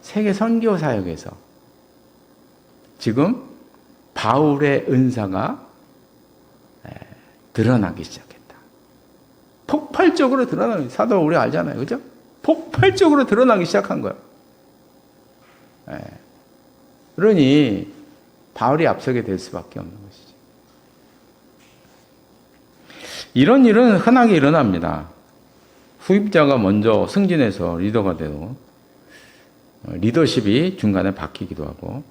세계 선교 사역에서 지금 바울의 은사가 드러나기 시작했다. 폭발적으로 드러나기, 사도 우리 알잖아요. 그죠? 폭발적으로 드러나기 시작한 거예요. 그러니 바울이 앞서게 될 수밖에 없는 것이죠. 이런 일은 흔하게 일어납니다. 후임자가 먼저 승진해서 리더가 되고 리더십이 중간에 바뀌기도 하고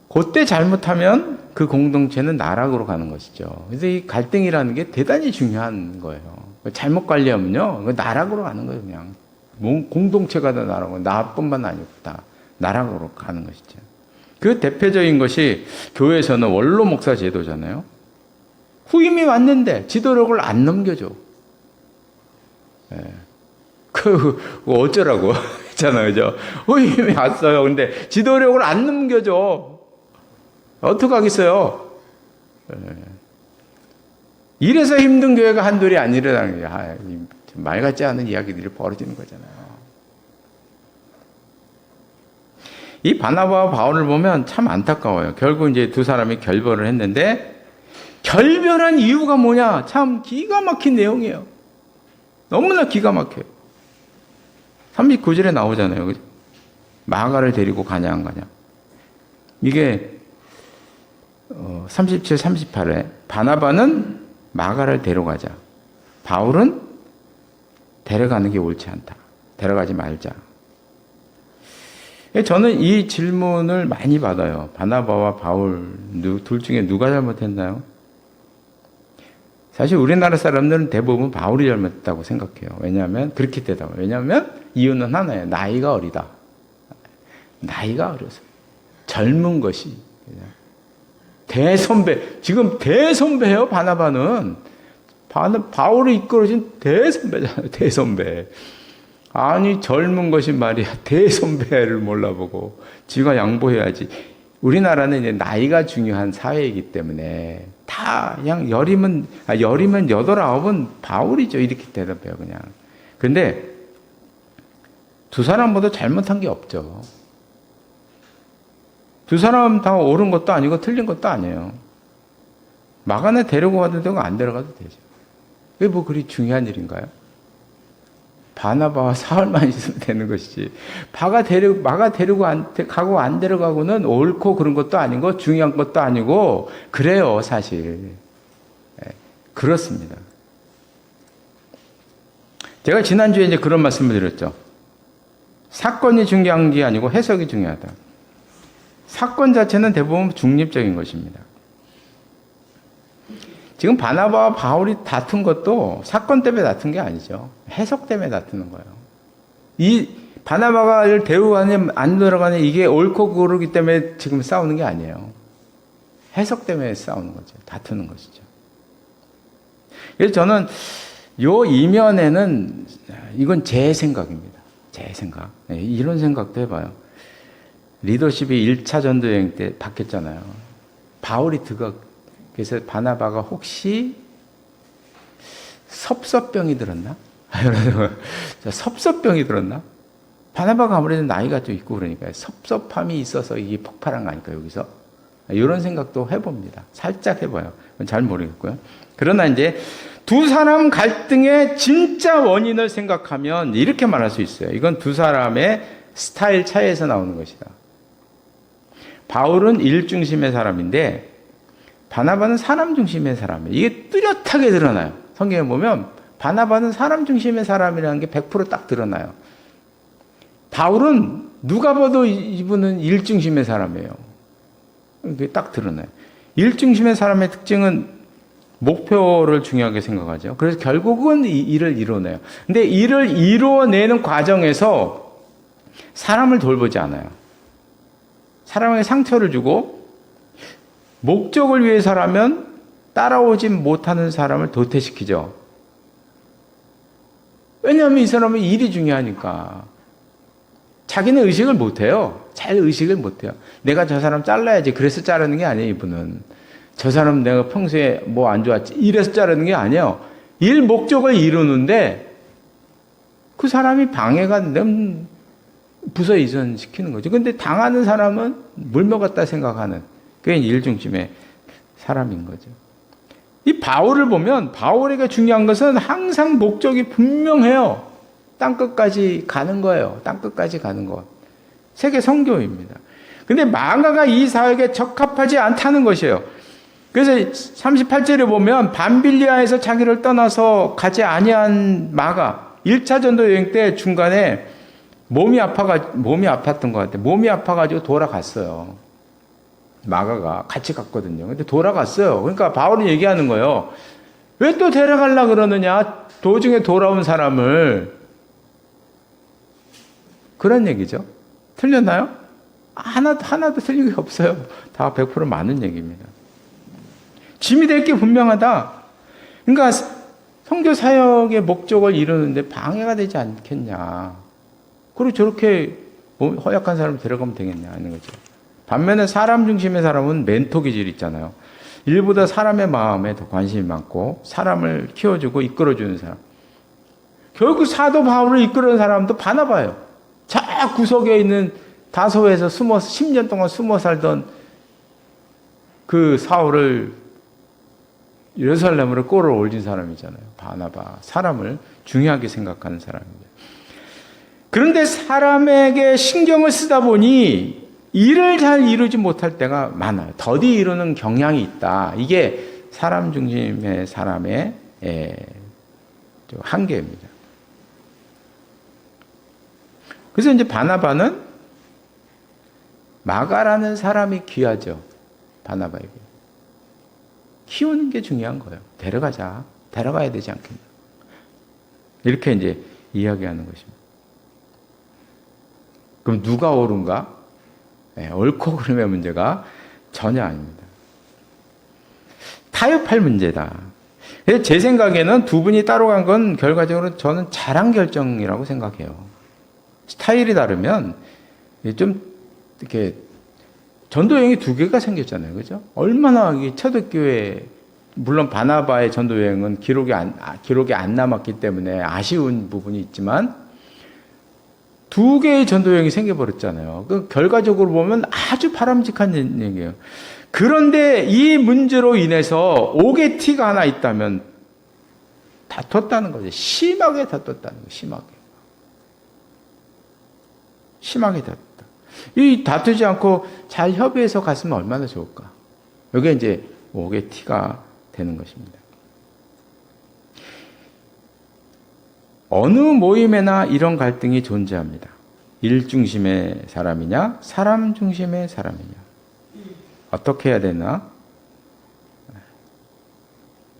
그때 잘못하면 그 공동체는 나락으로 가는 것이죠. 그래서 이 갈등이라는 게 대단히 중요한 거예요. 잘못 관리하면요 나락으로 가는 거예요. 그냥 공동체가 다 나락으로, 나뿐만 아니고 다 나락으로 가는 것이죠. 그 대표적인 것이 교회에서는 원로 목사 제도잖아요. 후임이 왔는데 지도력을 안 넘겨줘. 어쩌라고 했잖아요. 그죠? 후임이 왔어요. 근데 지도력을 안 넘겨줘. 어떡하겠어요? 이래서 힘든 교회가 한둘이 아니라는 게 말 같지 않은 이야기들이 벌어지는 거잖아요. 이 바나바와 바울을 보면 참 안타까워요. 결국 이제 두 사람이 결별을 했는데 결별한 이유가 뭐냐? 참 기가 막힌 내용이에요. 너무나 기가 막혀요. 39절에 나오잖아요. 그죠? 마가를 데리고 가냐 안 가냐. 이게 37, 38에 바나바는 마가를 데려가자. 바울은 데려가는 게 옳지 않다. 데려가지 말자. 저는 이 질문을 많이 받아요. 바나바와 바울 둘 중에 누가 잘못했나요? 사실 우리나라 사람들은 대부분 바울이 잘못했다고 생각해요. 왜냐하면 그렇게 대답해요. 왜냐하면 이유는 하나예요. 나이가 어리다. 나이가 어려서. 젊은 것이. 대선배. 지금 대선배예요. 바나바는. 바울이 이끌어진 대선배잖아요. 대선배. 아니 젊은 것이 말이야. 대선배를 몰라보고 지가 양보해야지. 우리나라는 이제 나이가 중요한 사회이기 때문에 다 그냥 열이면 8, 9은 바울이죠. 이렇게 대답해요. 그냥. 근데 두 사람 모두 잘못한 게 없죠. 두 사람 다 옳은 것도 아니고 틀린 것도 아니에요. 마가네 데리고 가도 되고 안 데려가도 되죠. 그게 뭐 그리 중요한 일인가요? 바나바와 사울만 있으면 되는 것이지. 마가 데리고 가고 안 데려가고는 옳고 그런 것도 아니고 중요한 것도 아니고 그래요, 사실. 그렇습니다. 제가 지난주에 이제 그런 말씀을 드렸죠. 사건이 중요한 게 아니고 해석이 중요하다. 사건 자체는 대부분 중립적인 것입니다. 지금 바나바와 바울이 다툰 것도 사건 때문에 다툰 게 아니죠. 해석 때문에 다투는 거예요. 이 바나바가 데려가냐 안 들어가냐 이게 옳고 그르기 때문에 지금 싸우는 게 아니에요. 해석 때문에 싸우는 거죠. 다투는 것이죠. 그래서 저는 요 이면에는 이건 제 생각입니다. 제 생각. 이런 생각도 해봐요. 리더십이 1차 전도여행 때 바뀌었잖아요. 바울이 그래서 바나바가 혹시 섭섭병이 들었나? 섭섭병이 들었나? 바나바가 아무래도 나이가 좀 있고 그러니까 섭섭함이 있어서 이게 폭발한 거 아닐까 여기서? 이런 생각도 해봅니다. 살짝 해봐요. 잘 모르겠고요. 그러나 이제 두 사람 갈등의 진짜 원인을 생각하면 이렇게 말할 수 있어요. 이건 두 사람의 스타일 차이에서 나오는 것이다. 바울은 일 중심의 사람인데 바나바는 사람 중심의 사람이에요. 이게 뚜렷하게 드러나요. 성경에 보면 바나바는 사람 중심의 사람이라는 게 100% 딱 드러나요. 바울은 누가 봐도 이분은 일 중심의 사람이에요. 이게 딱 드러나요. 일 중심의 사람의 특징은 목표를 중요하게 생각하죠. 그래서 결국은 이 일을 이뤄내요. 근데 일을 이루어내는 과정에서 사람을 돌보지 않아요. 사람에게 상처를 주고 목적을 위해서라면 따라오지 못하는 사람을 도태시키죠. 왜냐하면 이 사람은 일이 중요하니까. 자기는 의식을 못해요. 잘 의식을 못해요. 내가 저 사람 잘라야지. 그래서 자르는 게 아니에요, 이분은. 저 사람 내가 평소에 뭐 안 좋았지. 이래서 자르는 게 아니에요. 일 목적을 이루는데 그 사람이 방해가 되면 부서 이전시키는 거죠. 근데 당하는 사람은 물 먹었다 생각하는 그게 일 중심의 사람인 거죠. 이 바울을 보면 바울에게 중요한 것은 항상 목적이 분명해요. 땅끝까지 가는 거예요. 땅끝까지 가는 것. 세계 선교입니다. 근데 마가가 이 사역에 적합하지 않다는 것이에요. 그래서 38절에 보면 밤빌리아에서 자기를 떠나서 가지 아니한 마가 1차 전도 여행 때 중간에 몸이 아팠던 것 같아요. 몸이 아파가지고 돌아갔어요. 마가가 같이 갔거든요. 근데 돌아갔어요. 그러니까 바울이 얘기하는 거예요. 왜 또 데려가려고 그러느냐? 도중에 돌아온 사람을. 그런 얘기죠. 틀렸나요? 하나도 틀린 게 없어요. 다 100% 맞는 얘기입니다. 짐이 될 게 분명하다. 그러니까 선교 사역의 목적을 이루는데 방해가 되지 않겠냐. 그리고 저렇게 허약한 사람을 데려가면 되겠냐 하는 거죠. 반면에 사람 중심의 사람은 멘토 기질이 있잖아요. 일보다 사람의 마음에 더 관심이 많고 사람을 키워주고 이끌어주는 사람. 결국 사도 바울을 이끌어낸 사람도 바나바예요. 저 구석에 있는 다소에서 10년 동안 숨어 살던 그 사울을 예루살렘으로 끌어올린 사람이잖아요. 바나바. 사람을 중요하게 생각하는 사람입니다. 그런데 사람에게 신경을 쓰다 보니 일을 잘 이루지 못할 때가 많아요. 더디 이루는 경향이 있다. 이게 사람 중심의 사람의 한계입니다. 그래서 이제 바나바는 마가라는 사람이 귀하죠. 바나바에게. 키우는 게 중요한 거예요. 데려가야 되지 않겠나. 이렇게 이제 이야기하는 것입니다. 그럼 누가 옳은가? 옳고 그름의 문제가 전혀 아닙니다. 타협할 문제다. 제 생각에는 두 분이 따로 간 건 결과적으로 저는 잘한 결정이라고 생각해요. 스타일이 다르면 좀 이렇게 전도여행이 두 개가 생겼잖아요. 그죠? 얼마나 초대교회, 물론 바나바의 전도여행은 기록이 안 남았기 때문에 아쉬운 부분이 있지만 두 개의 전도여행이 생겨버렸잖아요. 그 결과적으로 보면 아주 바람직한 얘기예요. 그런데 이 문제로 인해서 오게티가 하나 있다면 다퉜다는 거죠. 심하게 다퉜다는 거예요. 심하게 다퉜다. 이 다투지 않고 잘 협의해서 갔으면 얼마나 좋을까. 이게 이제 오게티가 되는 것입니다. 어느 모임에나 이런 갈등이 존재합니다. 일 중심의 사람이냐, 사람 중심의 사람이냐. 어떻게 해야 되나?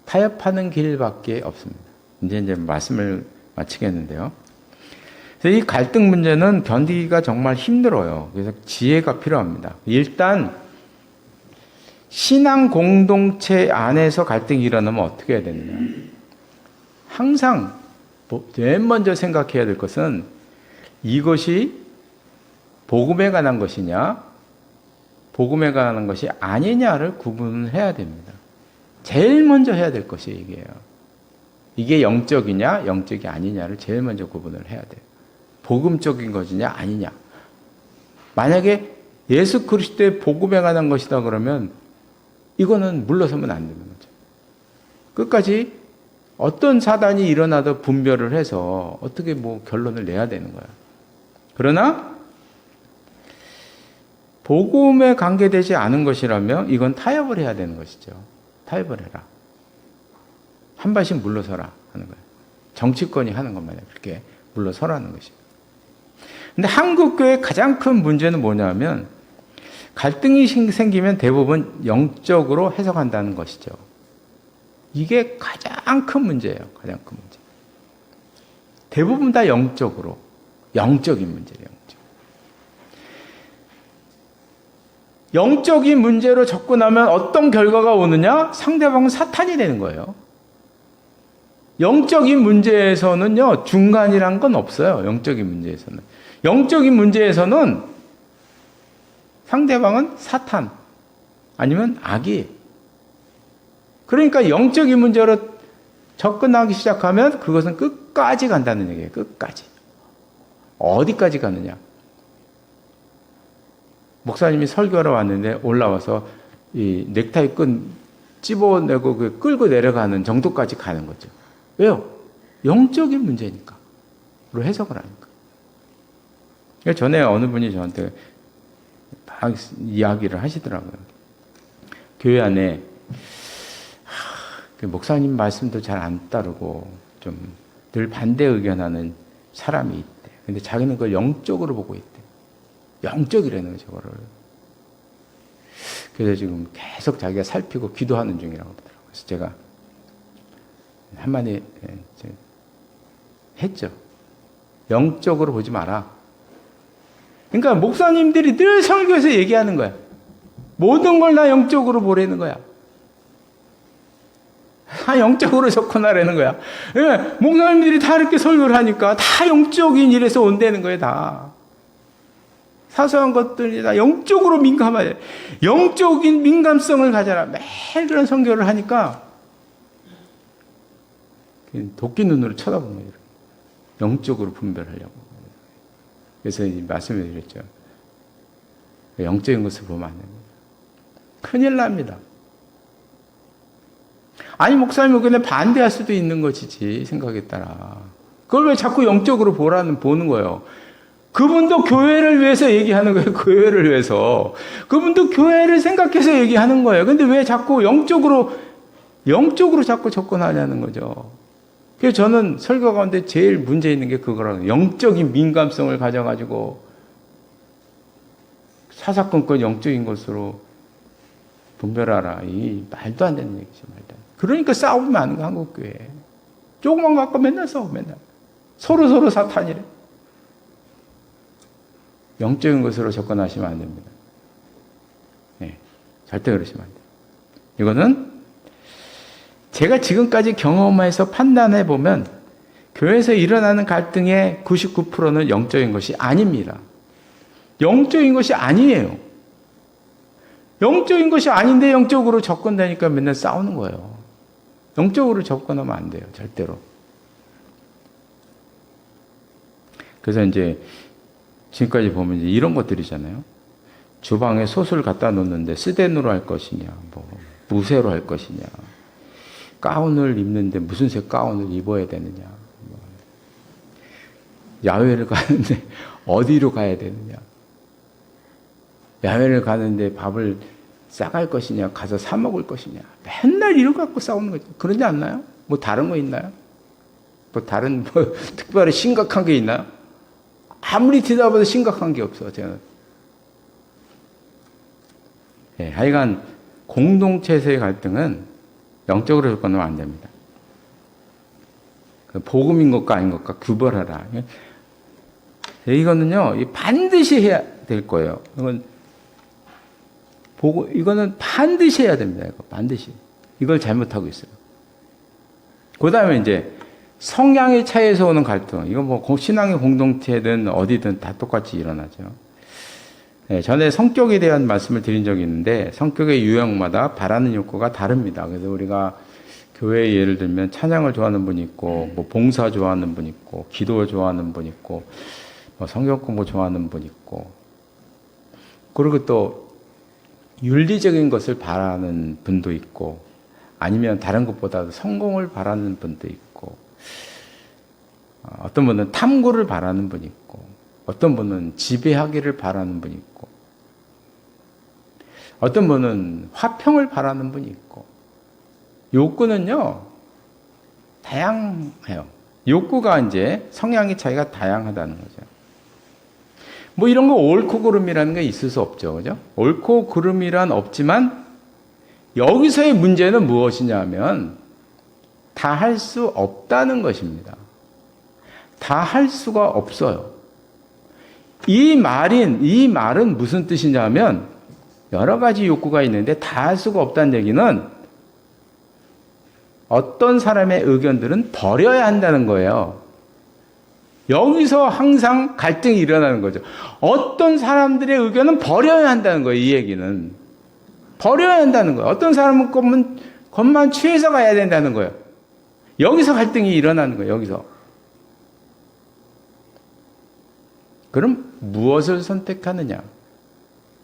타협하는 길밖에 없습니다. 이제 말씀을 마치겠는데요. 이 갈등 문제는 견디기가 정말 힘들어요. 그래서 지혜가 필요합니다. 일단 신앙 공동체 안에서 갈등이 일어나면 어떻게 해야 되느냐. 항상 맨 먼저 생각해야 될 것은 이것이 복음에 관한 것이냐, 복음에 관한 것이 아니냐를 구분을 해야 됩니다. 제일 먼저 해야 될 것이 이게요. 이게 영적이냐, 영적이 아니냐를 제일 먼저 구분을 해야 돼요. 복음적인 것이냐, 아니냐. 만약에 예수 그리스도의 복음에 관한 것이다 그러면 이거는 물러서면 안 되는 거죠. 끝까지 어떤 사단이 일어나도 분별을 해서 어떻게 결론을 내야 되는 거야. 그러나 복음에 관계되지 않은 것이라면 이건 타협을 해야 되는 것이죠. 타협을 해라. 한 발씩 물러서라 하는 거예요. 정치권이 하는 것만 그렇게 물러서라는 것이에요. 근데 한국교회의 가장 큰 문제는 뭐냐면 갈등이 생기면 대부분 영적으로 해석한다는 것이죠. 이게 가장 큰 문제예요. 가장 큰 문제. 대부분 다 영적인 문제예요. 영적인 문제로 접근하면 어떤 결과가 오느냐? 상대방은 사탄이 되는 거예요. 영적인 문제에서는요, 중간이란 건 없어요. 영적인 문제에서는. 영적인 문제에서는 상대방은 사탄, 아니면 악이에요. 그러니까 영적인 문제로 접근하기 시작하면 그것은 끝까지 간다는 얘기예요. 끝까지. 어디까지 가느냐? 목사님이 설교하러 왔는데 올라와서 이 넥타이 끈 찝어내고 끌고 내려가는 정도까지 가는 거죠. 왜요? 영적인 문제니까. 로 해석을 하니까. 전에 어느 분이 저한테 막 이야기를 하시더라고요. 교회 안에 목사님 말씀도 잘 안 따르고 좀 늘 반대 의견하는 사람이 있대. 근데 자기는 그걸 영적으로 보고 있대. 영적이라는 거죠, 저거를. 그래서 지금 계속 자기가 살피고 기도하는 중이라고 하더라고요. 그래서 제가 한마디 했죠. 영적으로 보지 마라. 그러니까 목사님들이 늘 설교에서 얘기하는 거야. 모든 걸 다 영적으로 보라는 거야. 다 영적으로 접근하라는 거야. 예, 목사님들이 다 이렇게 설교를 하니까 다 영적인 일에서 온다는 거예요, 다. 사소한 것들이 다 영적으로 민감하게, 영적인 민감성을 가져라. 매일 그런 설교를 하니까 도끼 눈으로 쳐다보는 거예요. 영적으로 분별하려고. 그래서 말씀을 드렸죠. 영적인 것을 보면 안 됩니다. 큰일 납니다. 아니, 목사님 의견에 반대할 수도 있는 것이지, 생각에 따라. 그걸 왜 자꾸 영적으로 보는 거예요? 그분도 교회를 위해서 얘기하는 거예요. 교회를 위해서. 그분도 교회를 생각해서 얘기하는 거예요. 근데 왜 자꾸 영적으로 자꾸 접근하냐는 거죠. 그래서 저는 설교 가운데 제일 문제 있는 게 그거라고요. 영적인 민감성을 가져가지고 사사건건 영적인 것으로 분별하라. 이 말도 안 되는 얘기죠. 말도 안 되는. 그러니까 싸움이 많은 거, 한국교회에. 조그만 거 갖고 맨날 싸워, 맨날. 서로 사탄이래. 영적인 것으로 접근하시면 안 됩니다. 네, 절대 그러시면 안 돼요. 이거는 제가 지금까지 경험해서 판단해 보면 교회에서 일어나는 갈등의 99%는 영적인 것이 아닙니다. 영적인 것이 아니에요. 영적인 것이 아닌데 영적으로 접근되니까 맨날 싸우는 거예요. 영적으로 접근하면 안 돼요. 절대로. 그래서 이제 지금까지 보면 이제 이런 것들이잖아요. 주방에 솥을 갖다 놓는데 스덴으로 할 것이냐, 뭐 무쇠로 할 것이냐, 가운을 입는데 무슨 색 가운을 입어야 되느냐, 뭐 야외를 가는데 어디로 가야 되느냐, 야외를 가는데 밥을 싸갈 것이냐, 가서 사 먹을 것이냐, 맨날 이거 갖고 싸우는 거죠. 그러지 않나요? 뭐 다른 거 있나요? 뭐 다른 특별히 심각한 게 있나요? 아무리 뒤다봐도 심각한 게 없어, 저는. 예, 하여간 공동체에서의 갈등은 영적으로 접근하면 안 됩니다. 복음인 것과 아닌 것과 구별하라. 이거는요, 반드시 해야 될 거예요. 이거는 반드시 해야 됩니다. 이거 반드시. 이걸 잘못하고 있어요. 그 다음에 이제 성향의 차이에서 오는 갈등. 이건 뭐 신앙의 공동체든 어디든 다 똑같이 일어나죠. 네, 전에 성격에 대한 말씀을 드린 적이 있는데 성격의 유형마다 바라는 욕구가 다릅니다. 그래서 우리가 교회에 예를 들면 찬양을 좋아하는 분이 있고, 뭐 봉사 좋아하는 분이 있고, 기도 좋아하는 분이 있고, 뭐 성경 공부 좋아하는 분이 있고, 그리고 또 윤리적인 것을 바라는 분도 있고, 아니면 다른 것보다 성공을 바라는 분도 있고, 어떤 분은 탐구를 바라는 분이 있고, 어떤 분은 지배하기를 바라는 분이 있고, 어떤 분은 화평을 바라는 분이 있고, 욕구는요, 다양해요. 욕구가 이제 성향의 차이가 다양하다는 거죠. 뭐 이런 거 옳고 그름이라는 게 있을 수 없죠. 그죠? 옳고 그름이란 없지만 여기서의 문제는 무엇이냐 하면 다 할 수 없다는 것입니다. 다 할 수가 없어요. 이 말은 무슨 뜻이냐면 여러 가지 욕구가 있는데 다 할 수가 없다는 얘기는 어떤 사람의 의견들은 버려야 한다는 거예요. 여기서 항상 갈등이 일어나는 거죠. 어떤 사람들의 의견은 버려야 한다는 거예요. 이 얘기는. 버려야 한다는 거예요. 어떤 사람은 것만 취해서 가야 된다는 거예요. 여기서 갈등이 일어나는 거예요. 여기서. 그럼 무엇을 선택하느냐?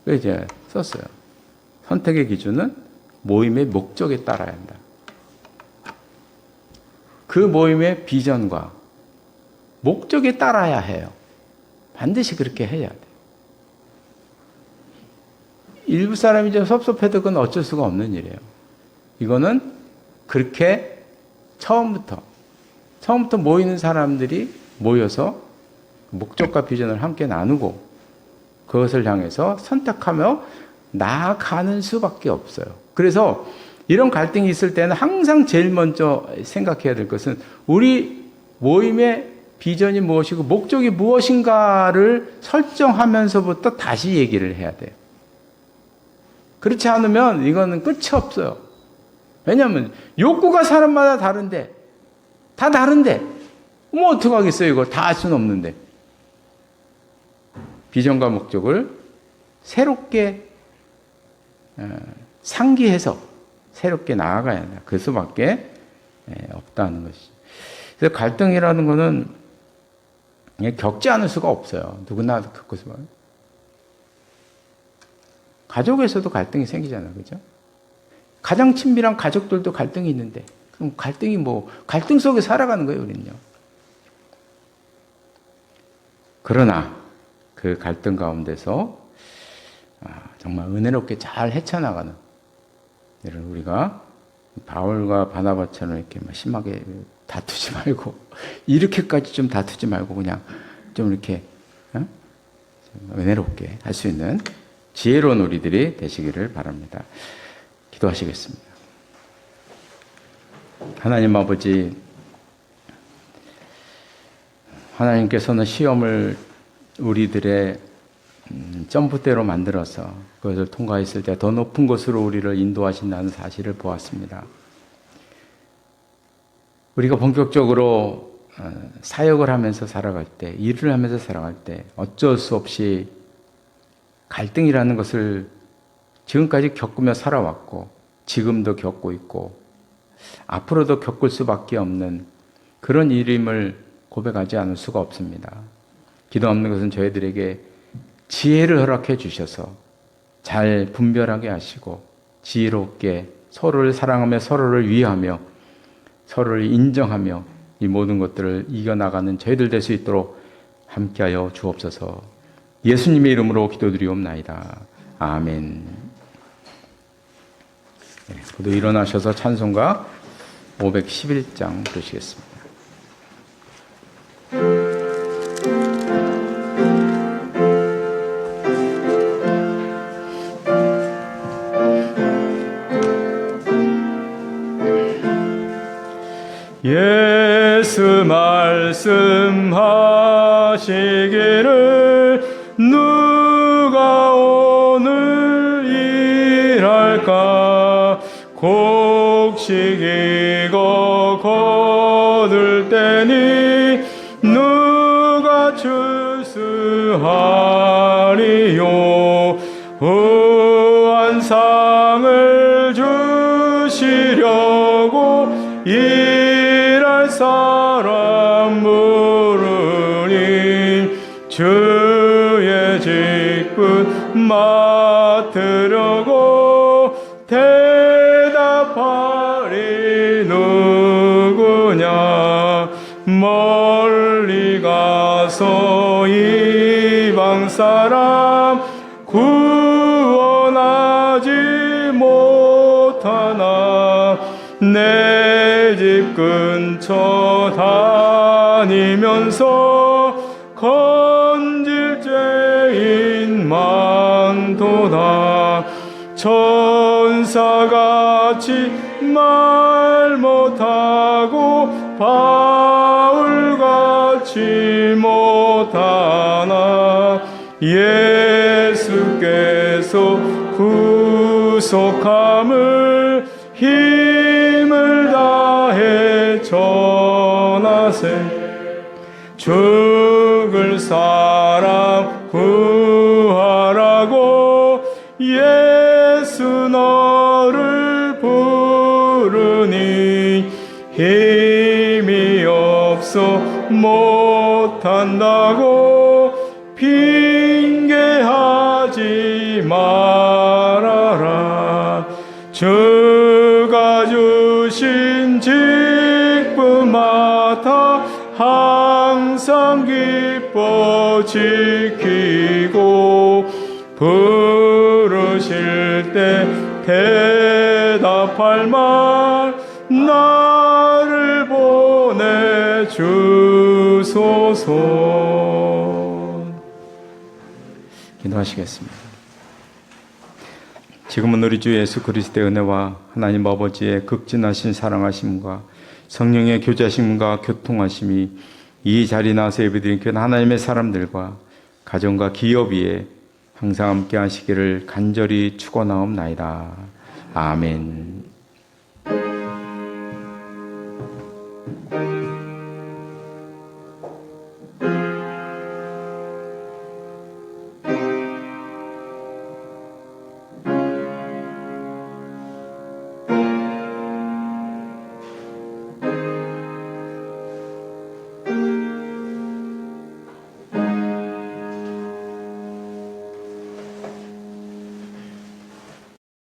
이제 썼어요. 선택의 기준은 모임의 목적에 따라야 한다. 그 모임의 비전과 목적에 따라야 해요. 반드시 그렇게 해야 돼요. 일부 사람이 좀 섭섭해도 그건 어쩔 수가 없는 일이에요. 이거는 그렇게 처음부터 모이는 사람들이 모여서 목적과 비전을 함께 나누고 그것을 향해서 선택하며 나아가는 수밖에 없어요. 그래서 이런 갈등이 있을 때는 항상 제일 먼저 생각해야 될 것은 우리 모임의 비전이 무엇이고 목적이 무엇인가를 설정하면서부터 다시 얘기를 해야 돼요. 그렇지 않으면 이거는 끝이 없어요. 왜냐하면 욕구가 사람마다 다른데 다 다른데 뭐 어떡하겠어요. 이거 다 알 수는 없는데. 비전과 목적을 새롭게 상기해서 새롭게 나아가야 한다. 그 수밖에 없다는 것이죠. 그래서 갈등이라는 것은 겪지 않을 수가 없어요. 누구나 겪을 수가. 가족에서도 갈등이 생기잖아요. 그죠? 가장 친밀한 가족들도 갈등이 있는데 그럼 갈등이 갈등 속에 살아가는 거예요. 우리는요. 그러나 그 갈등 가운데서 정말 은혜롭게 잘 헤쳐나가는 이런 우리가 바울과 바나바처럼 이렇게 심하게 다투지 말고 이렇게까지 좀 다투지 말고 그냥 좀 이렇게 좀 은혜롭게 할 수 있는 지혜로운 우리들이 되시기를 바랍니다. 기도하시겠습니다. 하나님 아버지, 하나님께서는 시험을 우리들의 점프대로 만들어서 그것을 통과했을 때 더 높은 곳으로 우리를 인도하신다는 사실을 보았습니다. 우리가 본격적으로 사역을 하면서 살아갈 때, 일을 하면서 살아갈 때 어쩔 수 없이 갈등이라는 것을 지금까지 겪으며 살아왔고 지금도 겪고 있고 앞으로도 겪을 수밖에 없는 그런 일임을 고백하지 않을 수가 없습니다. 기도 없는 것은 저희들에게 지혜를 허락해 주셔서 잘 분별하게 하시고 지혜롭게 서로를 사랑하며 서로를 위하며 서로를 인정하며 이 모든 것들을 이겨나가는 저희들 될 수 있도록 함께하여 주옵소서. 예수님의 이름으로 기도드리옵나이다. 아멘. 모두 일어나셔서 찬송가 511장 부르시겠습니다. 예수 말씀하시기를 누가 오늘 일할까 곡식이고 거둘 때니 누가 출수하리요 후한 상을 주시려고 일할 사람 부르니 주의 직분 맡으려고 대답하리 누구냐 멀리 가서 이방 사람 구원하지 못하나 내 집 근처 다니면서 건질 죄인 많도다 천사같이 말 못하고 바울같이 못하나 예수께서 구속함을 힘을 다해 전하세. 죽을 사람 구하라고 예수 너를 부르니 힘이 없어 못한다고 핑계하지 말아라. 주가 주신 직분 맡아 항상 기뻐 지키고 부르실 때 대답할 말 나를 보내주소서. 기도하시겠습니다. 지금은 우리 주 예수 그리스도의 은혜와 하나님 아버지의 극진하신 사랑하심과 성령의 교제하심과 교통하심이 이 자리에 나와서 예배드린 그 하나님의 사람들과 가정과 기업 위에 항상 함께 하시기를 간절히 축원하옵나이다. 아멘.